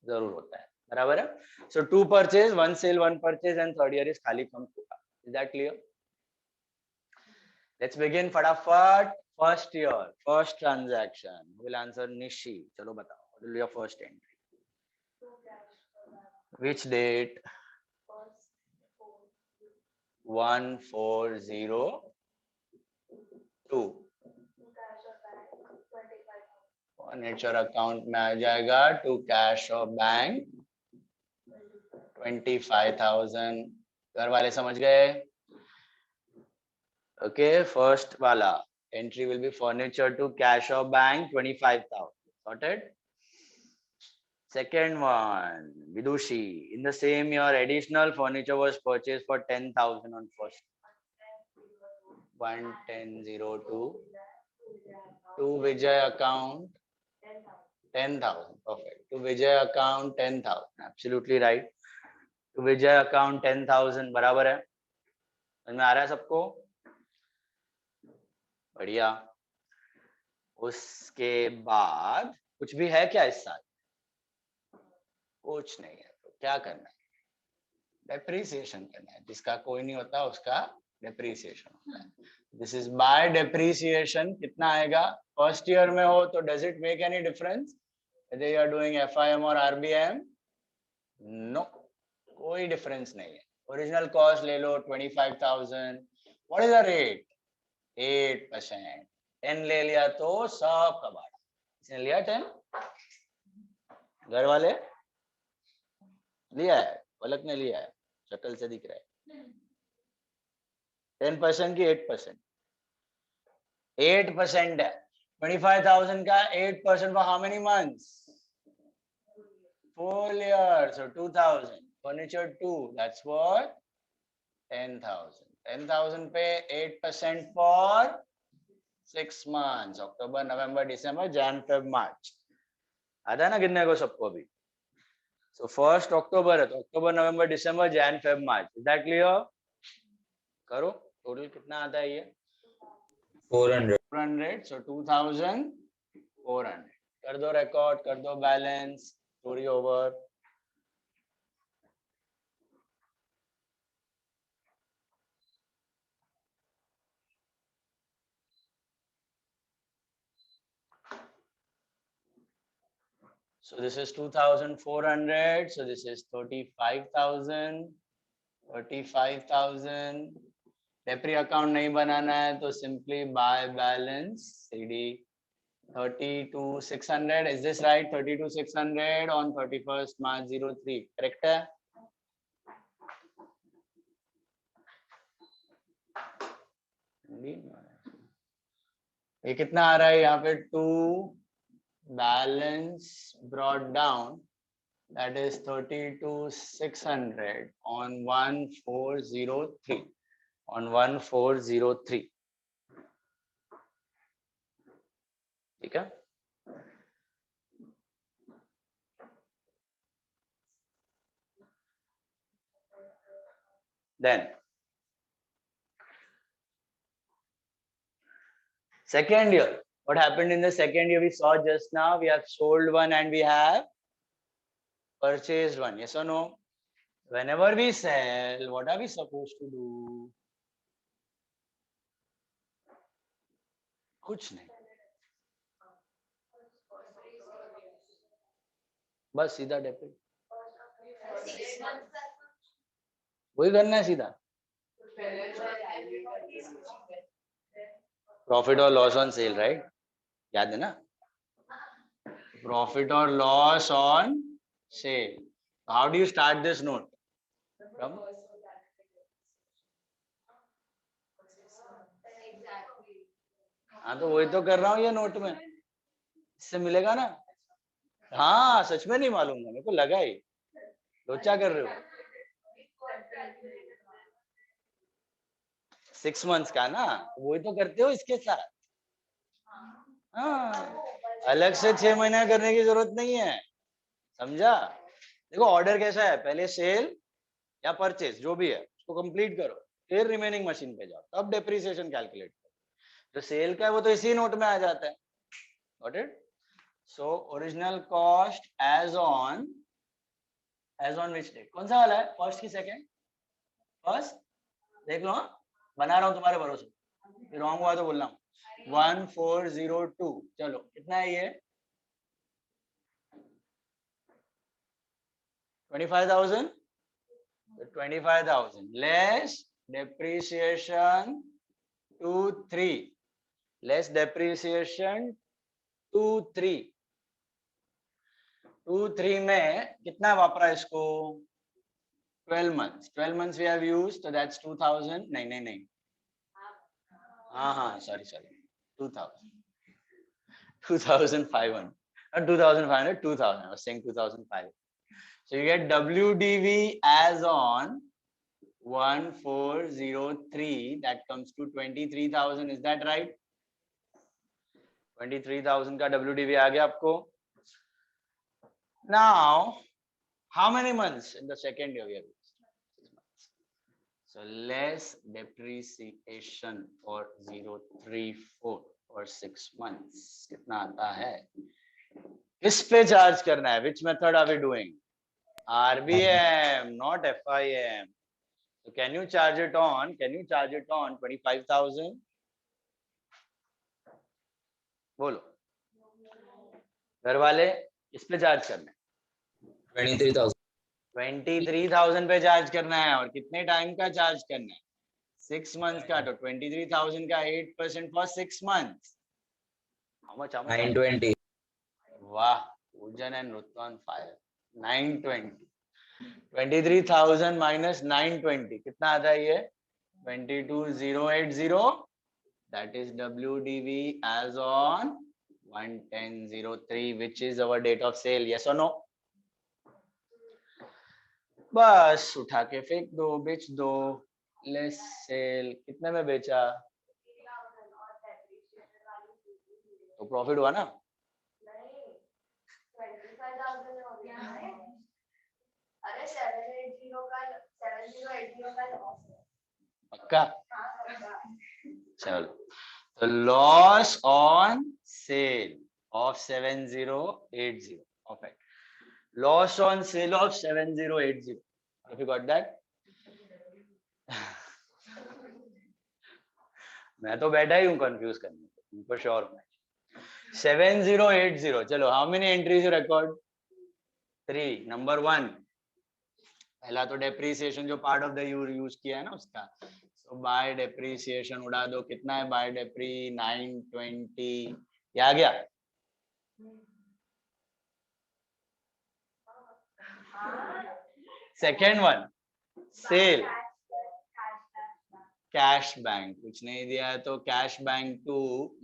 जरूर होता है. बराबर है. So 2 purchase, 1 sale, 1 purchase, and 3rd year is खाली from 2. Is that clear? Let's begin फटाफट. First year, first transaction. Who will answer? Nishi. चलो बताओ. What will be your first entry? Which date? 1402. Furniture account में आ जाएगा. To cash और bank 25,000. घर वाले समझ गए? ओके. फर्स्ट वाला entry will be furniture to cash or bank 25,000. Sorted. Second one, Vidushi. In the same year, additional furniture was purchased for 10,000 on 1st. 11002. To Vijay account 10,000. Perfect. To Vijay account 10,000. Absolutely right. To Vijay account 10,000. बराबर है. समझ में आ रहा है सबको? बढ़िया. उसके बाद कुछ भी है क्या इस साल? कुछ नहीं है. तो क्या करना है? डेप्रिसिएशन करना है. जिसका कोई नहीं होता उसका डेप्रिसिएशन होता है. This is by depreciation. कितना आएगा? फर्स्ट ईयर में हो तो does it make any difference whether you are doing FIM or RBM? No, कोई डिफरेंस नहीं है. ओरिजिनल कॉस्ट ले लो 25,000. What is the rate? 8%. 10 ले लिया तो सब कबाड़ा. इसने लिया 10. घर वाले लिया है. पलक ने लिया है. शक्ल से दिख रहा है. 10% की 8%. 8% है. 25,000 का 8% for how many months? 4 years. So 2,000. Furniture 2. That's what? 10,000. 10,000 पे 8% for 6 months. October, November, December, Jan, Feb, March. आता है ना गिनने को सबको अभी? So 1st October है तो October, November, December, Jan, Feb, March. Is that clear? करो. टोटल कितना आता है ये 400. 400, so 2400 कर दो रिकॉर्ड, कर दो balance, story over. So this is 2400, so this is 35,000. 35,000. Depre account नहीं बनाना है तो simply by balance CD 32,600. Is this right? 32,600 on 31st March 03. Correct है? ये कितना आ रहा है यहाँ पे? 2 balance brought down, that is 32,600 on 1403. On 1403. ठीक है? Then second year, what happened in the second year? We saw just now. We have sold one and we have purchased one. Yes or no? Whenever we sell, what are we supposed to do? कुछ नहीं, बस सीधा debit वही करना है सीधा. Profit और loss on cell, right? याद है ना? प्रॉफिट और loss on cell. How do you start this note? From हाँ, तो वही तो कर रहा हूँ ये नोट में. इससे मिलेगा ना? हाँ, सच में नहीं मालूम था, मेरे को लगा ही. लोचा कर रहे हो 6 months का ना, वही तो करते हो इसके साथ. हाँ, अलग से 6 महीना करने की जरूरत नहीं है, समझा? देखो ऑर्डर कैसा है, पहले सेल या परचेज जो भी है उसको कंप्लीट करो, फिर रिमेनिंग मशीन पे जाओ, तब डेप्रिसिएशन कैलकुलेट करो. जो सेल का है वो तो इसी नोट में आ जाता है. Got it? So original cost as on which date? कौन सा वाला है? फर्स्ट की सेकंड? फर्स्ट. देख लो, बना रहा हूँ तुम्हारे भरोसे, रॉन्ग हुआ तो बोलना. 1402. चलो कितना है ये? 25,000. 25,000 लेस depreciation 23. Less depreciation 23. 23 में कितना वापरा इसको? 12 months. 12 months we have used, so that's 2,000. नहीं. हाँ, sorry. 2,000. 2,500. Not 2,500, 2,000. I was saying 2,500. So you get WDV as on 1403. That comes to 23,000. Is that right? 23,000 का WDV आ गया आपको. Now, how many months in the second year we have used? 6 months. So less depreciation for 034 for 6 months. कितना आता है? किस पे charge करना है? Which method are we doing? RBM, not FIM. So can you charge it on 25,000? बोलो. घर वाले किस पे चार्ज करना है? 23,000. 23,000 पे चार्ज करना है. और कितने टाइम का चार्ज करना है? 6 months का. तो 23,000 का 8% for 6 months. How much? 920. वाह, Ujan and Ruth on fire. 920. 23,000 minus 920 कितना आता है ये? 22,080. That is WDV as on 1/10/03, which is our date of sale. Yes or no? बस उठा के फेंक दो, बेच दो. लेस सेल कितने में बेचा? तो प्रॉफिट हुआ ना? अरे 780 का लॉस है. पक्का? चलो, तो loss on cell of 7080. Perfect. Loss on sale of 7080. Have you got that? मैं तो बैठा ही हूँ कंफ्यूज करने को, उनको श्योर हूँ. 7080. चलो, how many entries you record? 3. Number 1, पहला तो डेप्रीसिएशन जो पार्ट ऑफ द यूज किया है ना उसका, तो बाय डेप्रीसिएशन उड़ा दो. कितना है बाय डेप्री? 920. ये आ गया. Second one, sale cash bank. कुछ नहीं दिया है तो cash bank to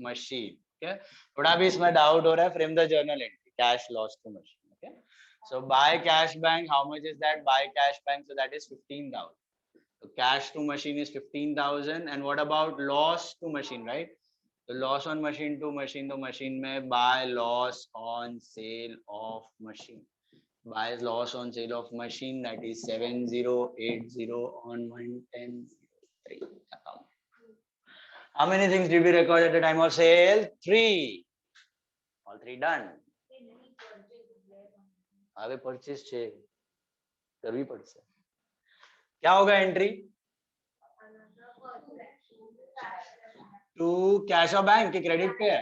machine. Okay, थोड़ा भी इसमें डाउट हो रहा है, frame the journal entry cash loss to machine. Okay, so buy cash bank, how much is that? Buy cash bank, so that is 15,000. so cash to machine is 15,000. and what about loss to machine, right? so loss on machine to machine, तो machine में buy loss on sale of machine. buy loss on sale of machine, that is 7080 on 11003 account. How many things did we record at the time of sale? 3. all 3 done. आगे purchase छे करवी पड़શે. क्या होगा entry? To cash और bank की credit पे है?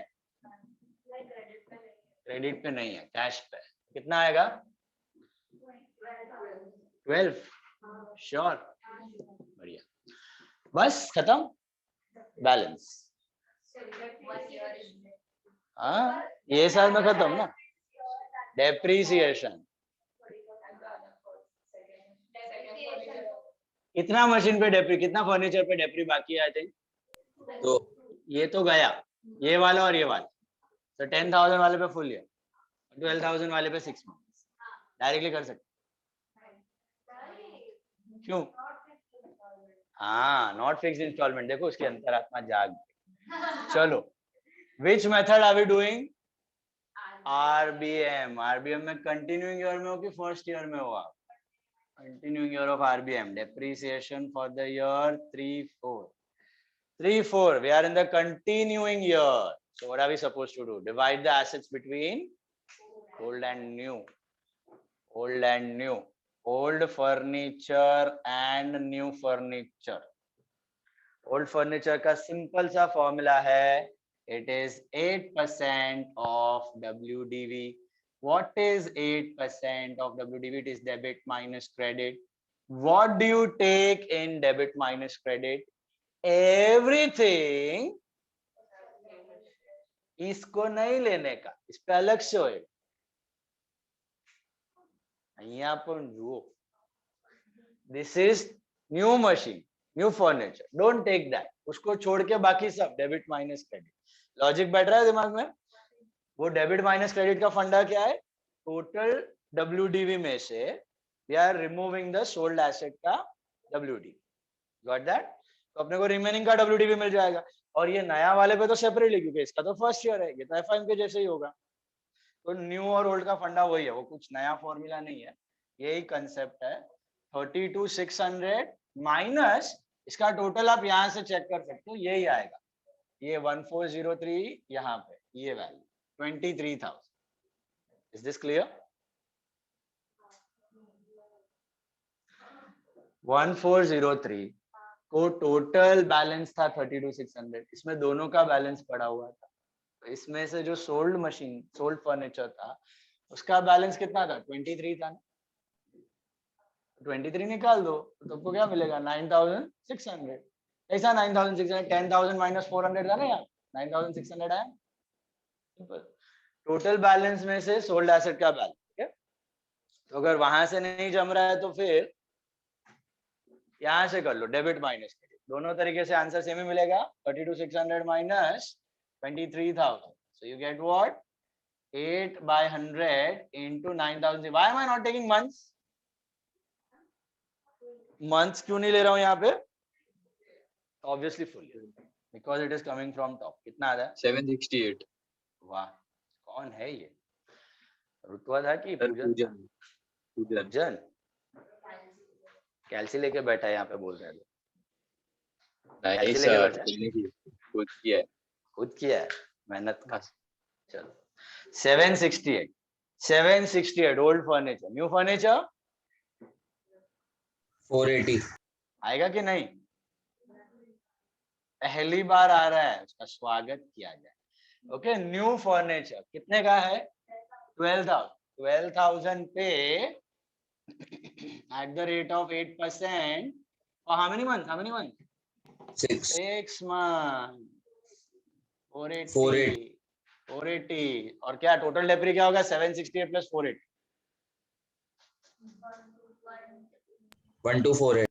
Credit पे नहीं है, कैश पे. कितना आएगा? 12. श्योर? बढ़िया. बस खत्म. बैलेंस. हाँ, ये साल में खत्म ना. डेप्रीसिएशन कितना मशीन पे डेप्री, कितना फर्नीचर पे डेप्री बाकी है? तो ये तो गया, ये वाला और ये वाला. तो 10,000 वाले पे फुल ईयर, 12,000 वाले पे 6 मंथ्स. डायरेक्टली कर सकते. क्यों? हाँ, नॉट फिक्स्ड इंस्टॉलमेंट. देखो उसकी अंतरात्मा जाग. चलो, which method are we doing? RBM. RBM में कंटिन्यूइंग ईयर में हो कि फर्स्ट ईयर में होगा? Continuing year of RBM. Depreciation for the year 3-4. We are in the continuing year. So what are we supposed to do? Divide the assets between old and new. Old and new. Old furniture and new furniture. Old furniture का simple सा formula है. It is 8% of WDV. What is 8% of WDV? It is debit minus credit. What do you take in debit minus credit? Everything. इसको नहीं लेने का, इस पे अलग से होएगा. यहाँ पर जुओ. This is new machine, new furniture. Don't take that. उसको छोड़ के बाकी सब डेबिट माइनस क्रेडिट. लॉजिक बैठ रहा है दिमाग में? वो डेबिट माइनस क्रेडिट का फंडा क्या है? टोटल WDV में से we are removing the sold asset का WDV. Got that? तो अपने को रिमेनिंग का WDV मिल जाएगा. और ये नया वाले पे तो सेपरेटली, क्योंकि इसका तो फर्स्ट ईयर है, ये तो एफआईएम के जैसे ही होगा. तो न्यू और ओल्ड का फंडा वही है, वो कुछ नया फॉर्मूला नहीं है. यही कंसेप्ट है. 32,600 माइनस इसका टोटल आप यहाँ से चेक कर सकते हो, यही आएगा. ये 1403 यहाँ पे ये वैल्यू 23,000. Is this clear? 1403 को टोटल बैलेंस था 32,600. इसमें दोनों का बैलेंस पड़ा हुआ था. तो इसमें से जो सोल्ड मशीन, सोल्ड फर्नीचर था, उसका बैलेंस कितना था? 23 था. 23 निकाल दो तो तुमको क्या मिलेगा? 9,600. ऐसा 9,600, 10,000 माइनस 400 था ना यार, 9,600 आया. टोटल बैलेंस में से सोल्ड एसेट का बैलेंस. ठीक है, तो अगर वहां से नहीं जम रहा है तो फिर यहाँ से कर लो, डेबिट माइनस क्रेडिट. दोनों तरीके से आंसर सेम ही मिलेगा. 32,600 minus 23,000. so you get what? 8/100 into 9,000. why am I not taking months? months क्यों नहीं ले रहा हूँ यहाँ पे? obviously full year because it is coming from top. कितना आ रहा है? 768. वाह, कौन है ये? रुतवा था कि सर पूजन? पूजन. पूजन कैल्सी लेके बैठा है यहाँ पे, बोल रहे हैं. नहीं कैल्सी सर, लेके बैठा है? खेलने की. खुद किया है। खुद किया है मेहनत का। चलो 768 ओल्ड फर्नीचर, न्यू फर्नीचर 480. आएगा कि नहीं? पहली बार आ रहा है, उसका स्वागत किया जाए। ओके, न्यू फर्नीचर कितने का है? 12,000 पे at the rate of 8% for how many months? 6. 6 months. 480. 480 और क्या टोटल डेप्री क्या होगा? 768 plus 480 1248.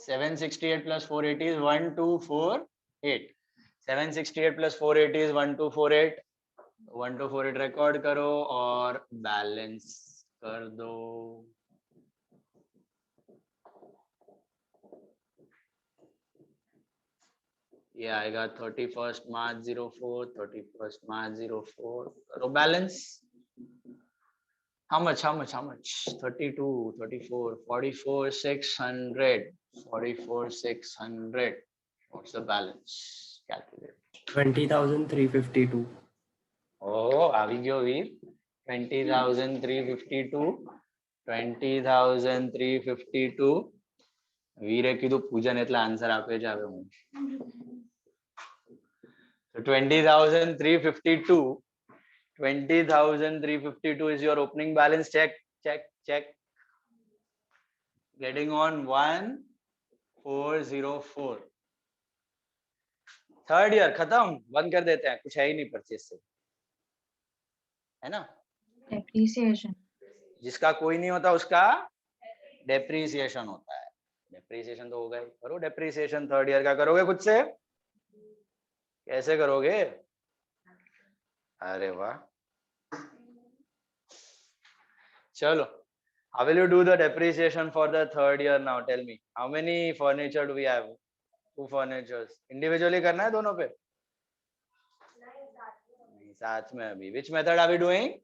768 plus 480 is 1248. 768 plus 480 is 1248. 1248 record करो और बैलेंस कर दो। ये आएगा 31st March 04, 31st March 04 करो balance. How much? 32, 34, 44, 600, 44, 600. What's the balance? Calculate. 20,352. Oh, આવી ગયો વીર. 20,352. 20,352. વીરે કીધું પૂજન એટલે આન્સર આપે જ આવે હું. So 20,352. 20,352 is your opening balance. Check. Getting on 1404. Third year खत्म, बंद कर देते हैं, कुछ है ही नहीं परचेज से, है ना? डेप्रिसिएशन जिसका कोई नहीं होता उसका डेप्रिसिएशन होता है। डेप्रिसिएशन तो होगा ही। करो डेप्रिसिएशन थर्ड ईयर का, करोगे खुद से? कैसे करोगे? अरे वाह, चलो, how will you do the depreciation for the third year now? Tell me, how many furniture do we have? 2 furnitures. Individually करना है दोनों पे? नहीं, साथ में अभी. Which method are we doing?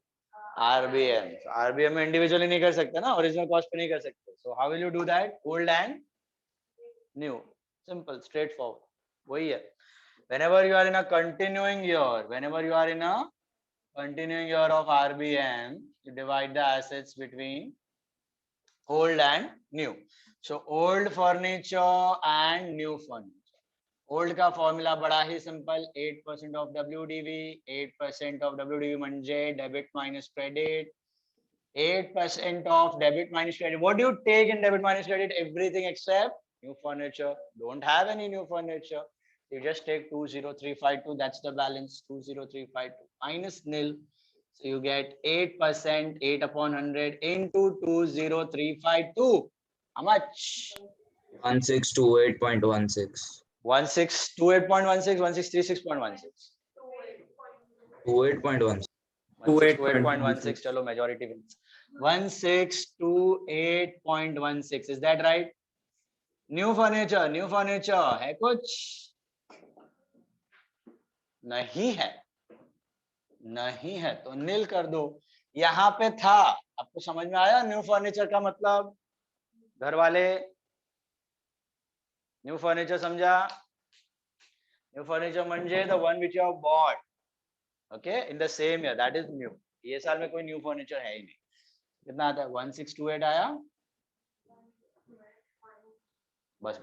RBM. So RBM में individually नहीं कर सकते ना, original cost पे नहीं कर सकते. So how will you do that? Old and new. Simple, straightforward. वही है. Whenever you are in a continuing year, of RBM, you divide the assets between old and new. So old furniture and new furniture. Old का formula बड़ा ही simple, 8% of WDV. 8% of WDV म्हणजे debit minus credit. 8% of debit minus credit. What do you take in debit minus credit? Everything except new furniture. Don't have any new furniture. You just take 20352. That's the balance. 20352 minus nil. So you get 8%, 8 upon 100 into 20352. How much? 1628.16. 1628.16, 1636.16. 28.16. 1628.16. चलो, majority wins. 1628.16. Is that right? New furniture है कुछ? नहीं है तो नील कर दो. यहाँ पे था, आपको समझ में आया न्यू फर्नीचर का मतलब? घर वाले न्यू फर्नीचर समझा? न्यू फर्नीचर म्हणजे the one which you have bought, okay, in the same year, that is new. ये साल में कोई न्यू फर्नीचर है ही नहीं. कितना आता है? 1628 आया. बस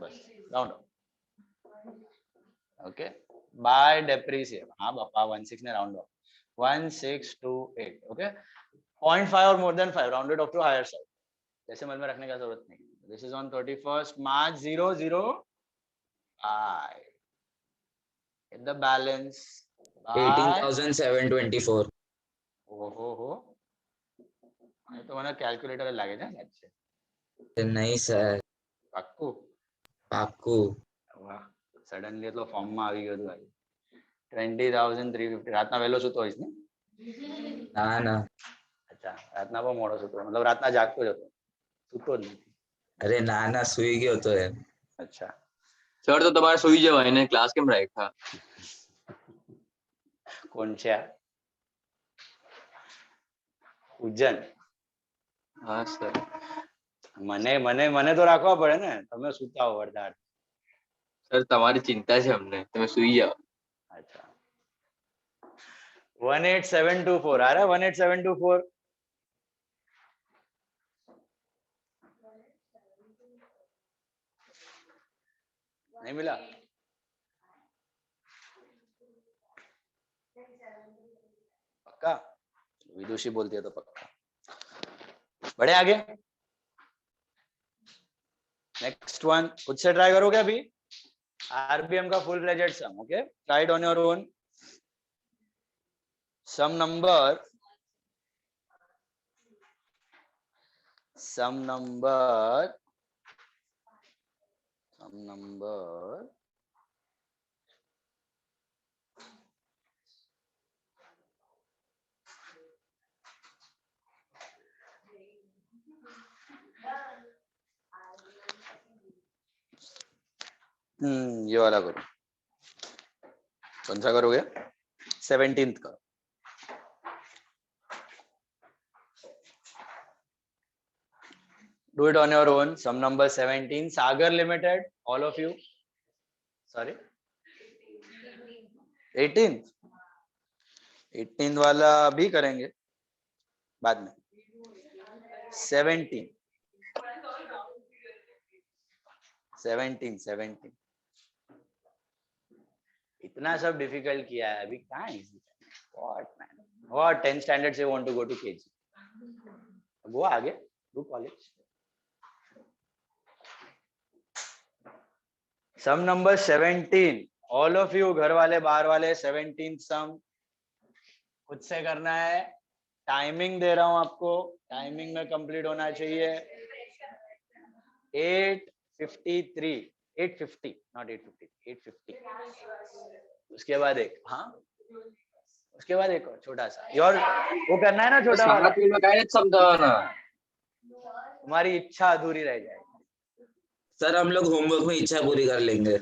round of. Okay, bye depreciation. हाँ बापा, 16 ने राउंड ऑफ. 1628. ओके, 0.5 और more than 5 rounded off to higher side. जैसे मन में रखने का जरूरत नहीं. This is on 31st March 005. Get the balance. 18,724. ओहो, तो મને કેલ્ક્યુલેટર લાગે છે સાચે. नहीं सर, પાક્કું. વાહ, સડનલી એટલો ફોર્મમાં આવી ગયો ભાઈ. 20,350. રાતના વહેલો સુતો હોઈશ ને? ना. અચ્છા, રાતના બહુ મોડો સુતો, મતલબ રાતના જાગતો જ હતો, સુતો જ નથી. अरे ना सुई गयो तो है. અચ્છા, સર તો તમારે સુઈ જવાય ને, ક્લાસ કેમ રાખ્યા? કોણ છે આ? ઉજ્જૈન. હા સર. મને તો રાખવા પડે ને, તમે સુતા હો અડધા. સર તમારી ચિંતા છે અમને, તમે સુઈ જાઓ. अच्छा 18724 आ रहा है 18724 नहीं मिला पक्का विदुषी बोलती है तो पक्का बढ़े आगे नेक्स्ट वन खुद से ट्राई करोगे अभी आरबीएम का full fledged sum okay try it on your own sum number ये वाला करो कौन सा करोगे 17th का do it on your own sum number 17 Sagar Limited all of you sorry 18th वाला भी करेंगे बाद में 17 इतना सब डिफिकल्ट किया है अभी कहाँ है what man what 10th standard से want to go to KG go आगे do college sum number 17 all of you घर वाले बाहर वाले 17th सम खुद से करना है टाइमिंग दे रहा हूं आपको टाइमिंग में कंप्लीट होना चाहिए 8:53 8:50 नॉट 8:50 8:50 उसके बाद एक हाँ उसके बाद एक और छोटा सा और वो करना है ना छोटा वाला સાત મિનિટમાં કાંઈ નથી સમજાવવાના. तुम्हारी इच्छा अधूरी रह जाएगी सर हम लोग होमवर्क में इच्छा पूरी कर लेंगे.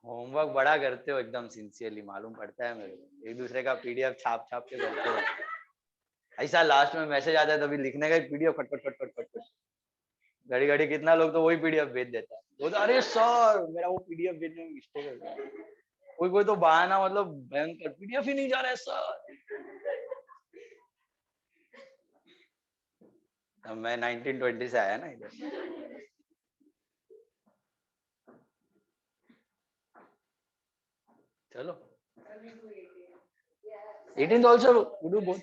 होमवर्क बड़ा करते हो एकदम सिंसियरली मालूम पड़ता है मेरे को एक दूसरे का पीडीएफ छाप छाप के करते हो ऐसा लास्ट में मैसेज आता है तभी लिखने का पीडीएफ फट फट फट फट फट घड़ी घड़ी कितना लोग तो वही पीडीएफ भेज देता है वो तो अरे सर मेरा वो पीडीएफ भेजने में मिस्टेक हो गया कोई कोई तो बहाना मतलब भयंकर पीडीएफ ही नहीं जा रहा है सर मैं 1920 से आया ना इधर चलो 18th also we do both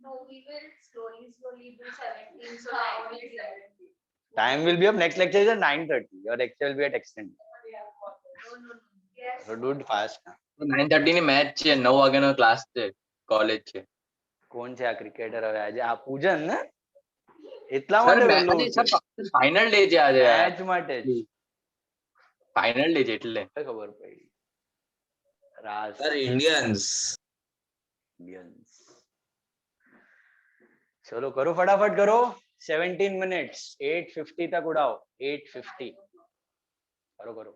No, we will slowly do 17. So now only 17. time will be up next lecture is at 9:30 your lecture will be at extend No. Yes. so do it fast 9:30 ની match છે, 9 વાગ્યાનો class છે, college છે. કોણ છે આ cricketer હવે આજે આ પૂજન ને એટલા સર માટે વહેલું ફાઇનલ ડે છે આજે, મેચ માટે જ ફાઇનલ ડે છે એટલે ખબર પડી રાસ सर इंडियंस इंडियंस चलो करो फटाफट करो 17 मिनट्स 8:50 तक उड़ाओ 8:50 करो करो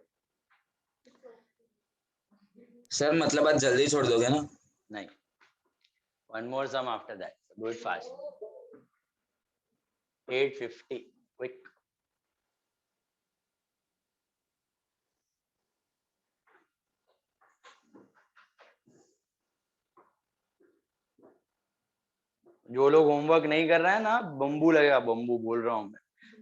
सर मतलब आज जल्दी छोड़ दोगे ना. नहीं one more sum after that do it fast 8:50 quick जो लोग होमवर्क नहीं कर रहे हैं ना बम्बू लगेगा बम्बू बोल रहा हूँ मैं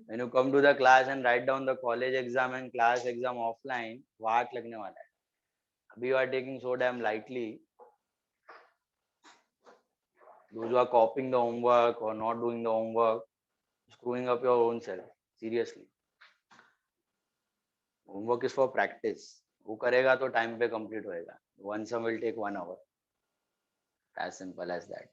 when you come to the class and write down the college exam and class exam offline वाट लगने वाला है अभी you are taking so damn lightly those who are copying the homework or not doing the homework screwing up your own self seriously homework is for practice वो करेगा तो time पे complete होएगा one sum will take 1 hour as simple as that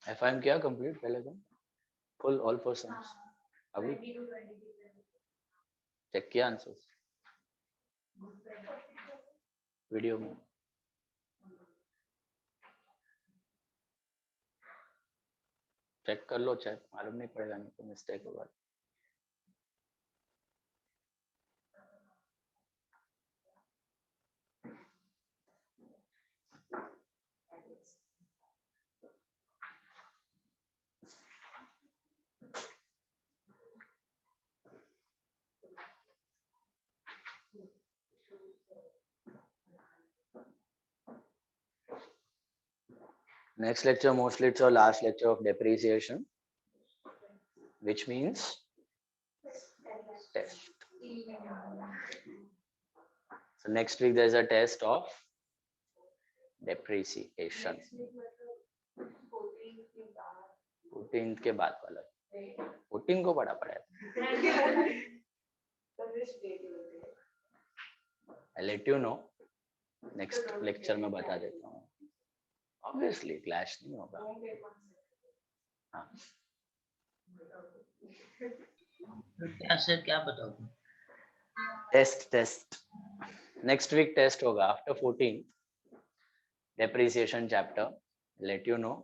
FIM किया complete पहले तो full all persons अभी 20 to 20 check किया आंसर्स वीडियो में चेक कर लो चाहे मालूम नहीं पड़ेगा नहीं तो मिस्टेक होगा next lecture mostly it's our last lecture of depreciation which means test so next week there's a test of depreciation 14th के बाद वाला 14 को पढ़ा पड़ा I let you know next lecture में बता देता हूँ obviously clash नहीं होगा हाँ क्या बताओ टेस्ट next week test होगा after 14 depreciation chapter let you know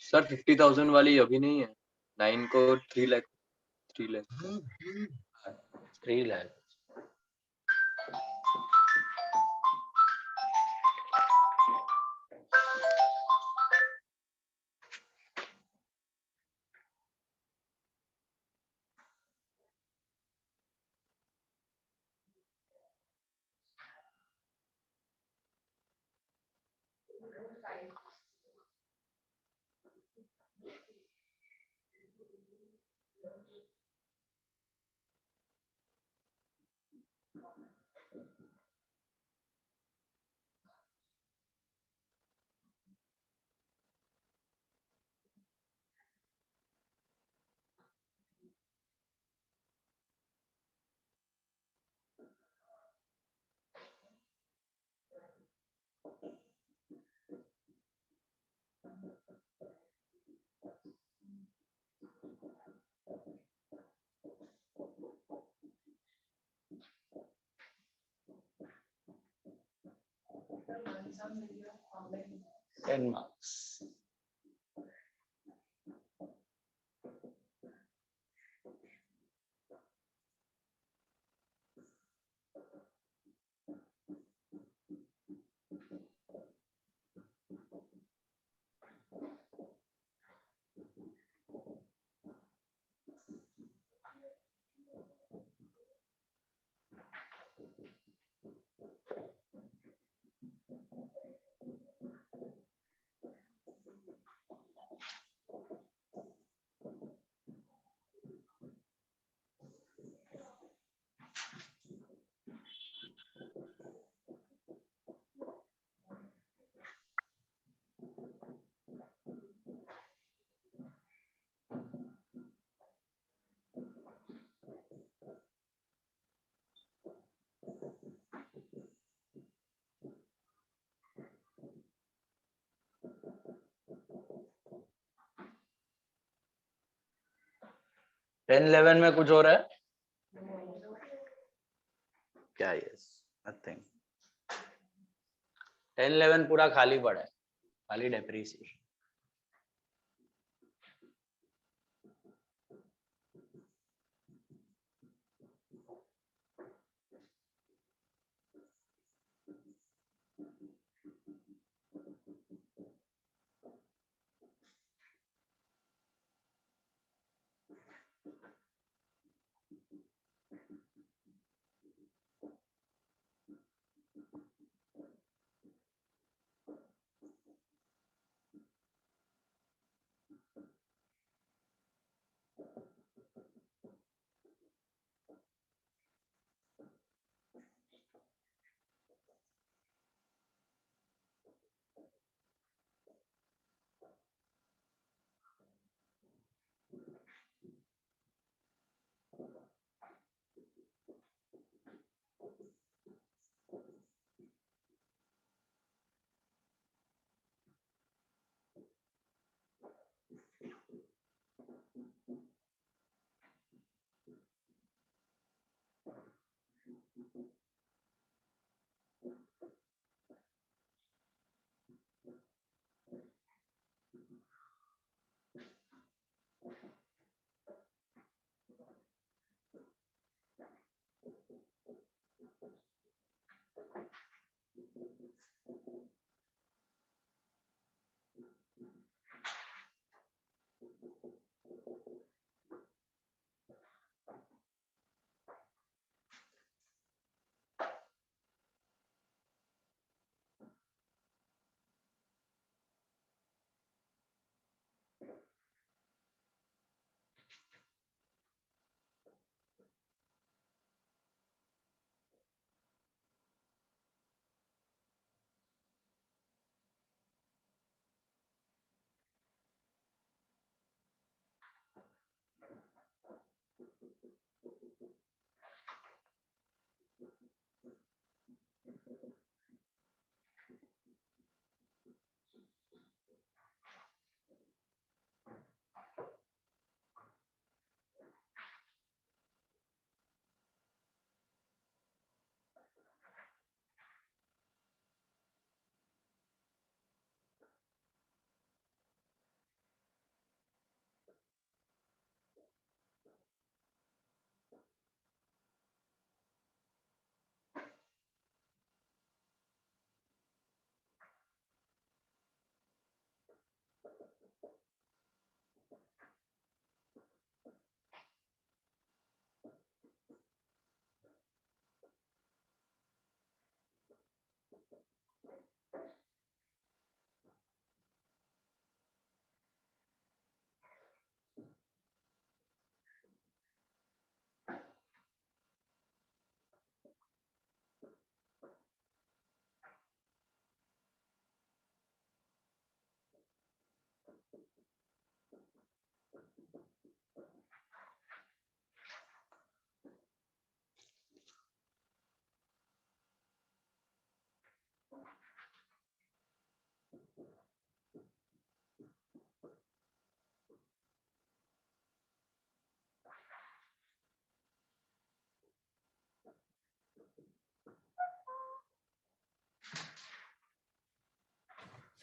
sir 50,000 वाली अभी नहीं है, 9 को 3 lakh 3 lakh. Ten marks. Ten 11 में कुछ हो रहा है क्या? Yes, nothing. 10 11 पूरा खाली पड़ा है, खाली depreciation.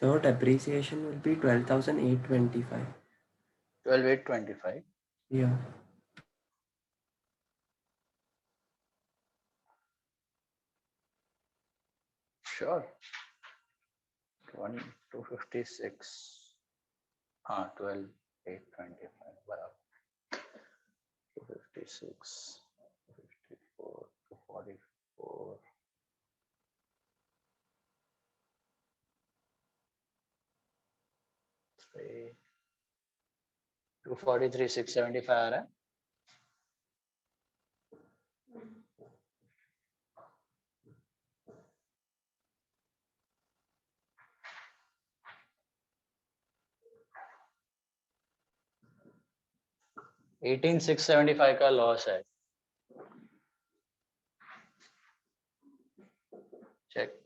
So depreciation will be 12,825. 12,825. Yeah. Sure. 256. 12,825. Barabar. 256, 254, 244. 243, 675 आ रहा है. $18,675 का लॉस है. Check.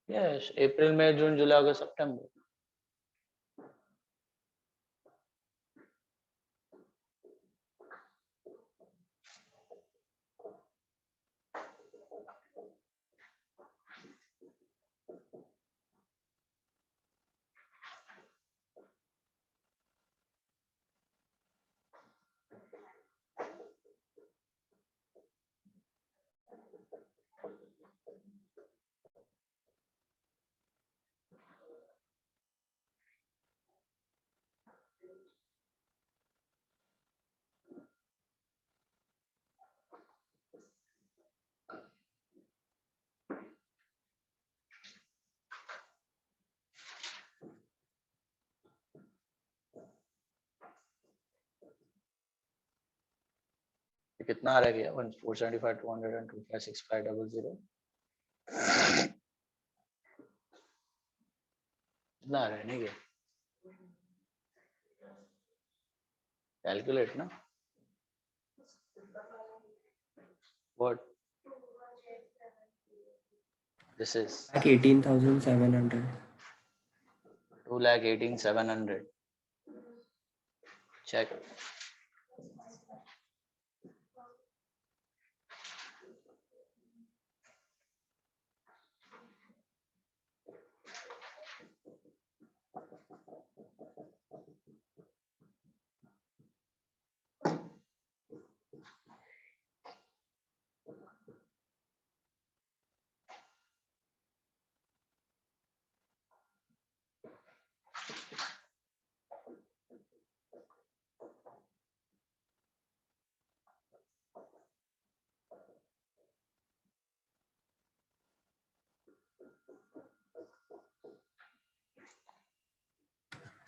Yes, April, May, June, July, August, September. कितना आ रहा है 475, 200 and 256500. कितना आ रहा है नहीं क्या? Calculate ना. What? This is Like 18,700. 2,18,700. Check.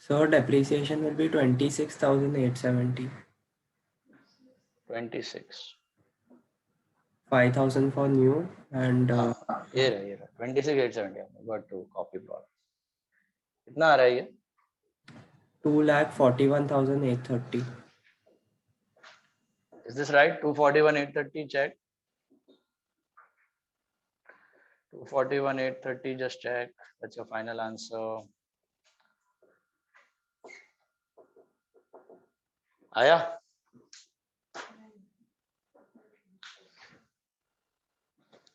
So depreciation will be 26,870. 26. 5,000 for new and ये रहा 26,870. Got to copy product. कितना आ रहा है ये? 2,41,830. Is this right? 241,830. Check. 241, 830, just check. That's your final answer. Aya?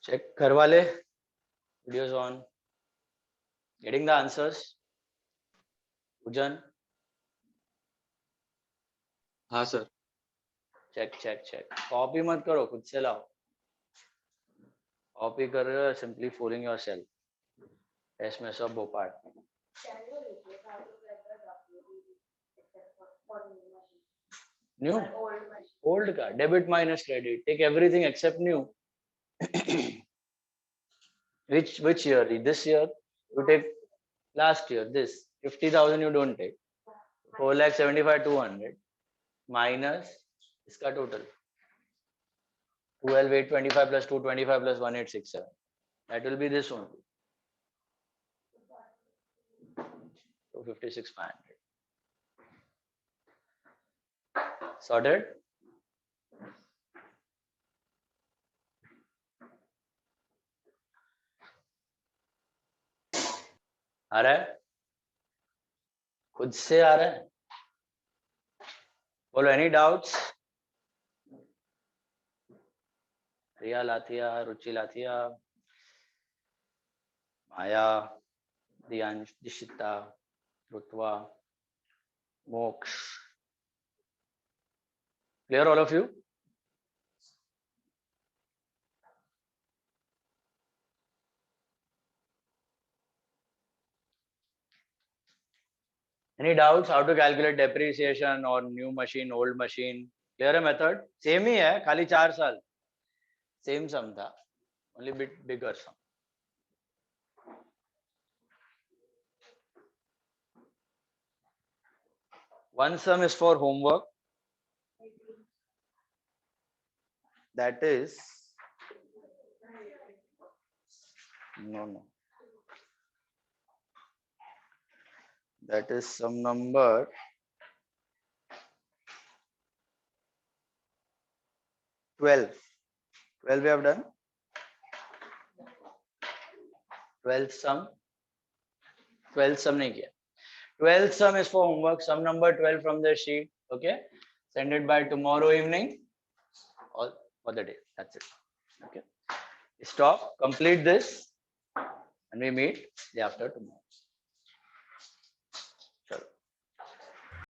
Check Karwale. Videos on. Getting the answers. Ujan? हाँ sir. Check. Copy मत करो, खुद से लाओ. Copy कर रहे हो, simply fooling yourself. Test में सब Bhopal. Can you replace how to get the WD except for new machine? New? Or old machine? Old का. Debit minus credit. Take everything except new. Which year? This year? You take last year. This 50,000 you don't take. 4,75,200 minus इसका total 12,825 plus 225 plus 1,867. That will be this only. 256,500. Sorted? आ रहा है? खुद से आ रहा है? बोलो, any doubts? रिया लाथिया, रुचि लाथिया, माया, दियांश, दिशिता, रुतवा, मोक्ष. Clear all of you? Any doubts how to calculate depreciation or new machine, old machine? Clear a method? Same ही है, खाली 4 साल. Same sum था, only bit bigger sum. One sum is for homework. That is no. That is sum number 12. 12 we have done. 12th sum. 12th sum नहीं किया. 12th sum is for homework. Sum number 12 from the sheet. Okay. Send it by tomorrow evening. All for the day. That's it. Okay. Stop. Complete this. And we meet day after tomorrow.